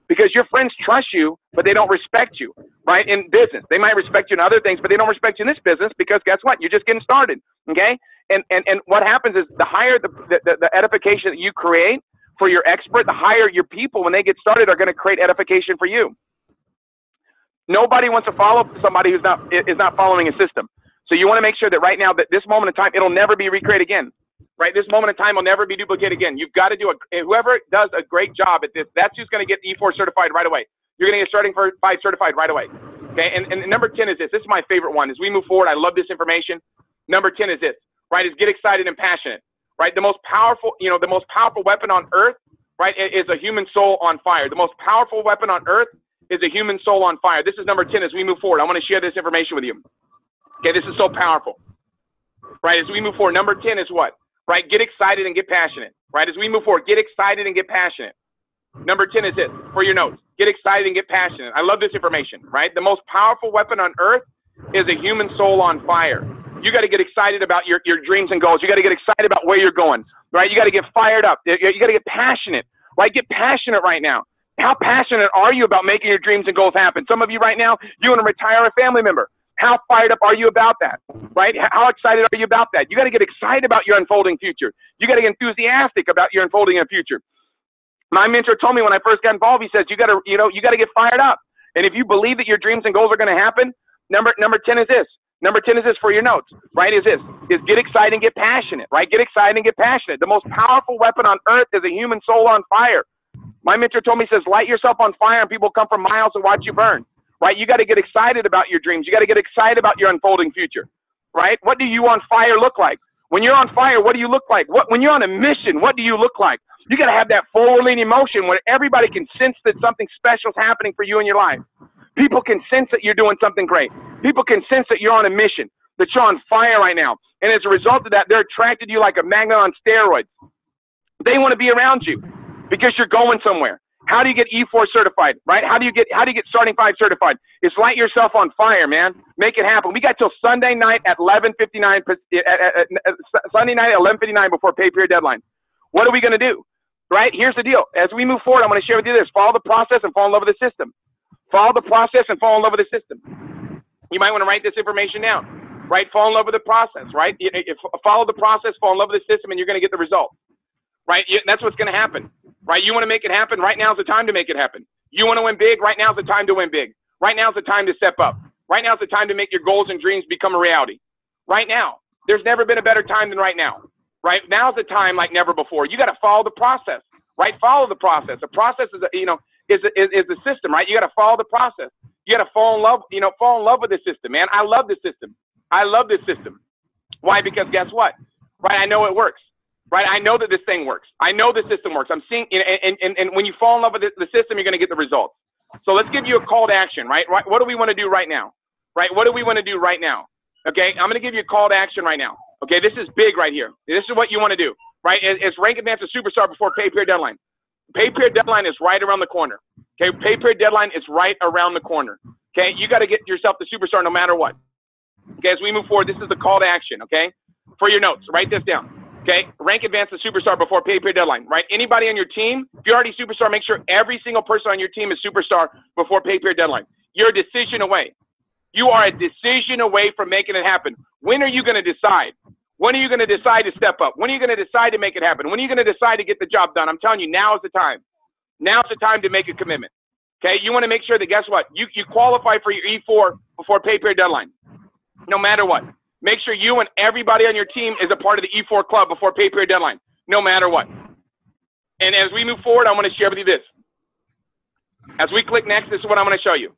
Because your friends trust you, but they don't respect you, right? In business, they might respect you in other things, but they don't respect you in this business because guess what? You're just getting started, okay? And what happens is the higher the edification that you create for your expert, the higher your people, when they get started, are going to create edification for you. Nobody wants to follow somebody who's is not following a system. So you want to make sure that right now, that this moment in time, it'll never be recreated again. Right, this moment in time will never be duplicated again. You've got to do whoever does a great job at this, that's who's going to get E4 certified right away. You're going to get starting for 5 certified right away. Okay, and number 10 is this. This is my favorite one. As we move forward, I love this information. Number 10 is this. Right, is get excited and passionate. Right, the most powerful weapon on earth, right, is a human soul on fire. The most powerful weapon on earth is a human soul on fire. This is number 10. As we move forward, I want to share this information with you. Okay, this is so powerful. Right, as we move forward, number 10 is what? Right, get excited and get passionate. Right, as we move forward, get excited and get passionate. Number 10 is this, for your notes. Get excited and get passionate. I love this information, right? The most powerful weapon on earth is a human soul on fire. You got to get excited about your dreams and goals. You got to get excited about where you're going, right? You got to get fired up. You got to get passionate, right? Get passionate right now. How passionate are you about making your dreams and goals happen? Some of you right now, you want to retire a family member. How fired up are you about that, right? How excited are you about that? You got to get excited about your unfolding future. You got to get enthusiastic about your unfolding future. My mentor told me when I first got involved, he says, you got to get fired up. And if you believe that your dreams and goals are going to happen, number 10 is this. Number 10 is this for your notes, right? Is get excited and get passionate, right? Get excited and get passionate. The most powerful weapon on earth is a human soul on fire. My mentor told me, he says, light yourself on fire and people come from miles to watch you burn. Right? You got to get excited about your dreams. You got to get excited about your unfolding future. right? What do you on fire look like? When you're on fire, what do you look like? When you're on a mission, what do you look like? You got to have that forward-leaning emotion where everybody can sense that something special is happening for you in your life. People can sense that you're doing something great. People can sense that you're on a mission, that you're on fire right now. And as a result of that, they're attracted to you like a magnet on steroids. They want to be around you because you're going somewhere. How do you get E4 certified, right? How do you get starting 5 certified? It's light yourself on fire, man. Make it happen. We got till Sunday night at 11:59. Sunday night at 11:59 before pay period deadline. What are we going to do? Right? Here's the deal. As we move forward, I'm going to share with you this. Follow the process and fall in love with the system. Follow the process and fall in love with the system. You might want to write this information down. Right? Fall in love with the process. Right? Follow the process, fall in love with the system, and you're going to get the result. Right? That's what's going to happen. Right? You want to make it happen? Right now is the time to make it happen. You want to win big? Right now is the time to win big. Right now is the time to step up. Right now is the time to make your goals and dreams become a reality. Right now. There's never been a better time than right now. Right? Now is the time like never before. You got to follow the process. Right? Follow the process. The process is, is the system, right? You got to follow the process. You got to fall in love, fall in love with the system, man. I love this system. I love this system. Why? Because guess what? Right? I know it works. Right? I know that this thing works. I know the system works. I'm seeing, and when you fall in love with the system, you're going to get the results. So let's give you a call to action, right? What do we want to do right now? Right? What do we want to do right now? Okay? I'm going to give you a call to action right now. Okay? This is big right here. This is what you want to do, right? It's rank advance to superstar before pay period deadline. Pay period deadline is right around the corner. Okay? Pay period deadline is right around the corner. Okay? You got to get yourself the superstar no matter what. Okay? As we move forward, this is the call to action. Okay? For your notes, write this down. Okay, rank advance to superstar before pay period deadline, right? Anybody on your team, if you're already superstar, make sure every single person on your team is superstar before pay period deadline. You're a decision away. You are a decision away from making it happen. When are you going to decide? When are you going to decide to step up? When are you going to decide to make it happen? When are you going to decide to get the job done? I'm telling you, now is the time. Now is the time to make a commitment. Okay, you want to make sure that, guess what? You qualify for your E4 before pay period deadline, no matter what. Make sure you and everybody on your team is a part of the E4 club before pay period deadline, no matter what. And as we move forward, I want to share with you this. As we click next, this is what I'm going to show you.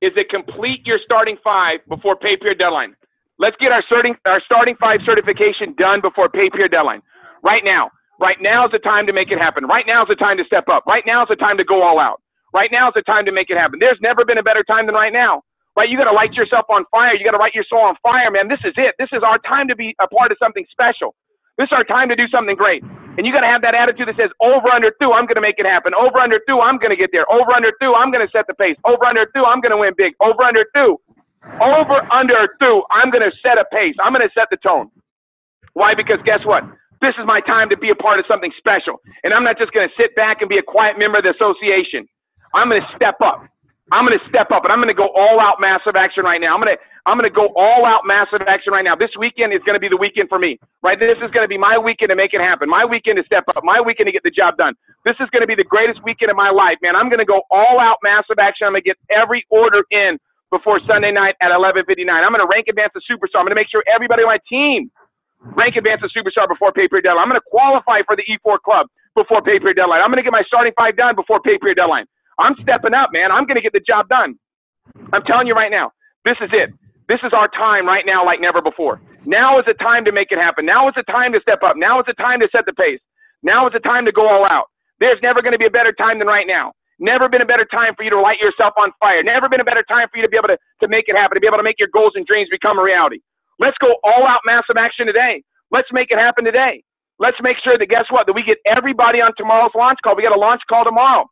Is to complete your starting 5 before pay period deadline. Let's get our starting 5 certification done before pay period deadline. Right now. Right now is the time to make it happen. Right now is the time to step up. Right now is the time to go all out. Right now is the time to make it happen. There's never been a better time than right now. Right? You got to light yourself on fire. You got to light your soul on fire, man. This is it. This is our time to be a part of something special. This is our time to do something great. And you got to have that attitude that says, over, under, through, I'm going to make it happen. Over, under, through, I'm going to get there. Over, under, through, I'm going to set the pace. Over, under, through, I'm going to win big. Over, under, through. Over, under, through, I'm going to set a pace. I'm going to set the tone. Why? Because guess what? This is my time to be a part of something special. And I'm not just going to sit back and be a quiet member of the association. I'm going to step up. I'm going to step up, and I'm going to go all out massive action right now. I'm going to go all out massive action right now. This weekend is going to be the weekend for me, right? This is going to be my weekend to make it happen. My weekend to step up. My weekend to get the job done. This is going to be the greatest weekend of my life, man. I'm going to go all out massive action. I'm going to get every order in before Sunday night at 11:59. I'm going to rank advance to superstar. I'm going to make sure everybody on my team rank advance to superstar before pay period deadline. I'm going to qualify for the E4 club before pay period deadline. I'm going to get my starting 5 done before pay period deadline. I'm stepping up, man. I'm going to get the job done. I'm telling you right now, this is it. This is our time right now like never before. Now is the time to make it happen. Now is the time to step up. Now is the time to set the pace. Now is the time to go all out. There's never going to be a better time than right now. Never been a better time for you to light yourself on fire. Never been a better time for you to be able to make it happen, to be able to make your goals and dreams become a reality. Let's go all out massive action today. Let's make it happen today. Let's make sure that, guess what, that we get everybody on tomorrow's launch call. We got a launch call tomorrow.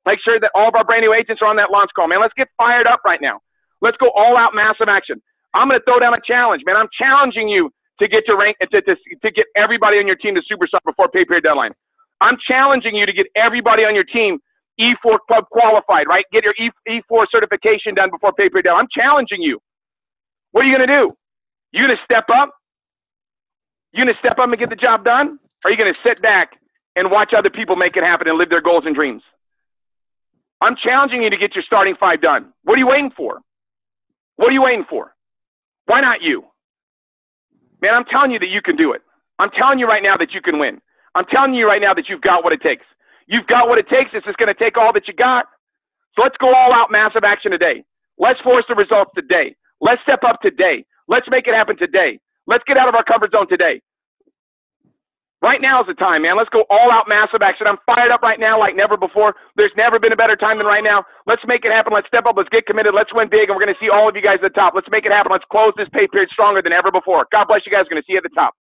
Make sure that all of our brand new agents are on that launch call, man. Let's get fired up right now. Let's go all out massive action. I'm going to throw down a challenge, man. I'm challenging you to get your rank, to get everybody on your team to superstar before pay period deadline. I'm challenging you to get everybody on your team E4 club qualified, right? Get your E4 certification done before pay period deadline. I'm challenging you. What are you going to do? You going to step up? You going to step up and get the job done? Or are you going to sit back and watch other people make it happen and live their goals and dreams? I'm challenging you to get your starting 5 done. What are you waiting for? What are you waiting for? Why not you? Man, I'm telling you that you can do it. I'm telling you right now that you can win. I'm telling you right now that you've got what it takes. You've got what it takes. It's just going to take all that you got. So let's go all out massive action today. Let's force the results today. Let's step up today. Let's make it happen today. Let's get out of our comfort zone today. Right now is the time, man. Let's go all out massive action. I'm fired up right now like never before. There's never been a better time than right now. Let's make it happen. Let's step up. Let's get committed. Let's win big. And we're going to see all of you guys at the top. Let's make it happen. Let's close this pay period stronger than ever before. God bless you guys. We're going to see you at the top.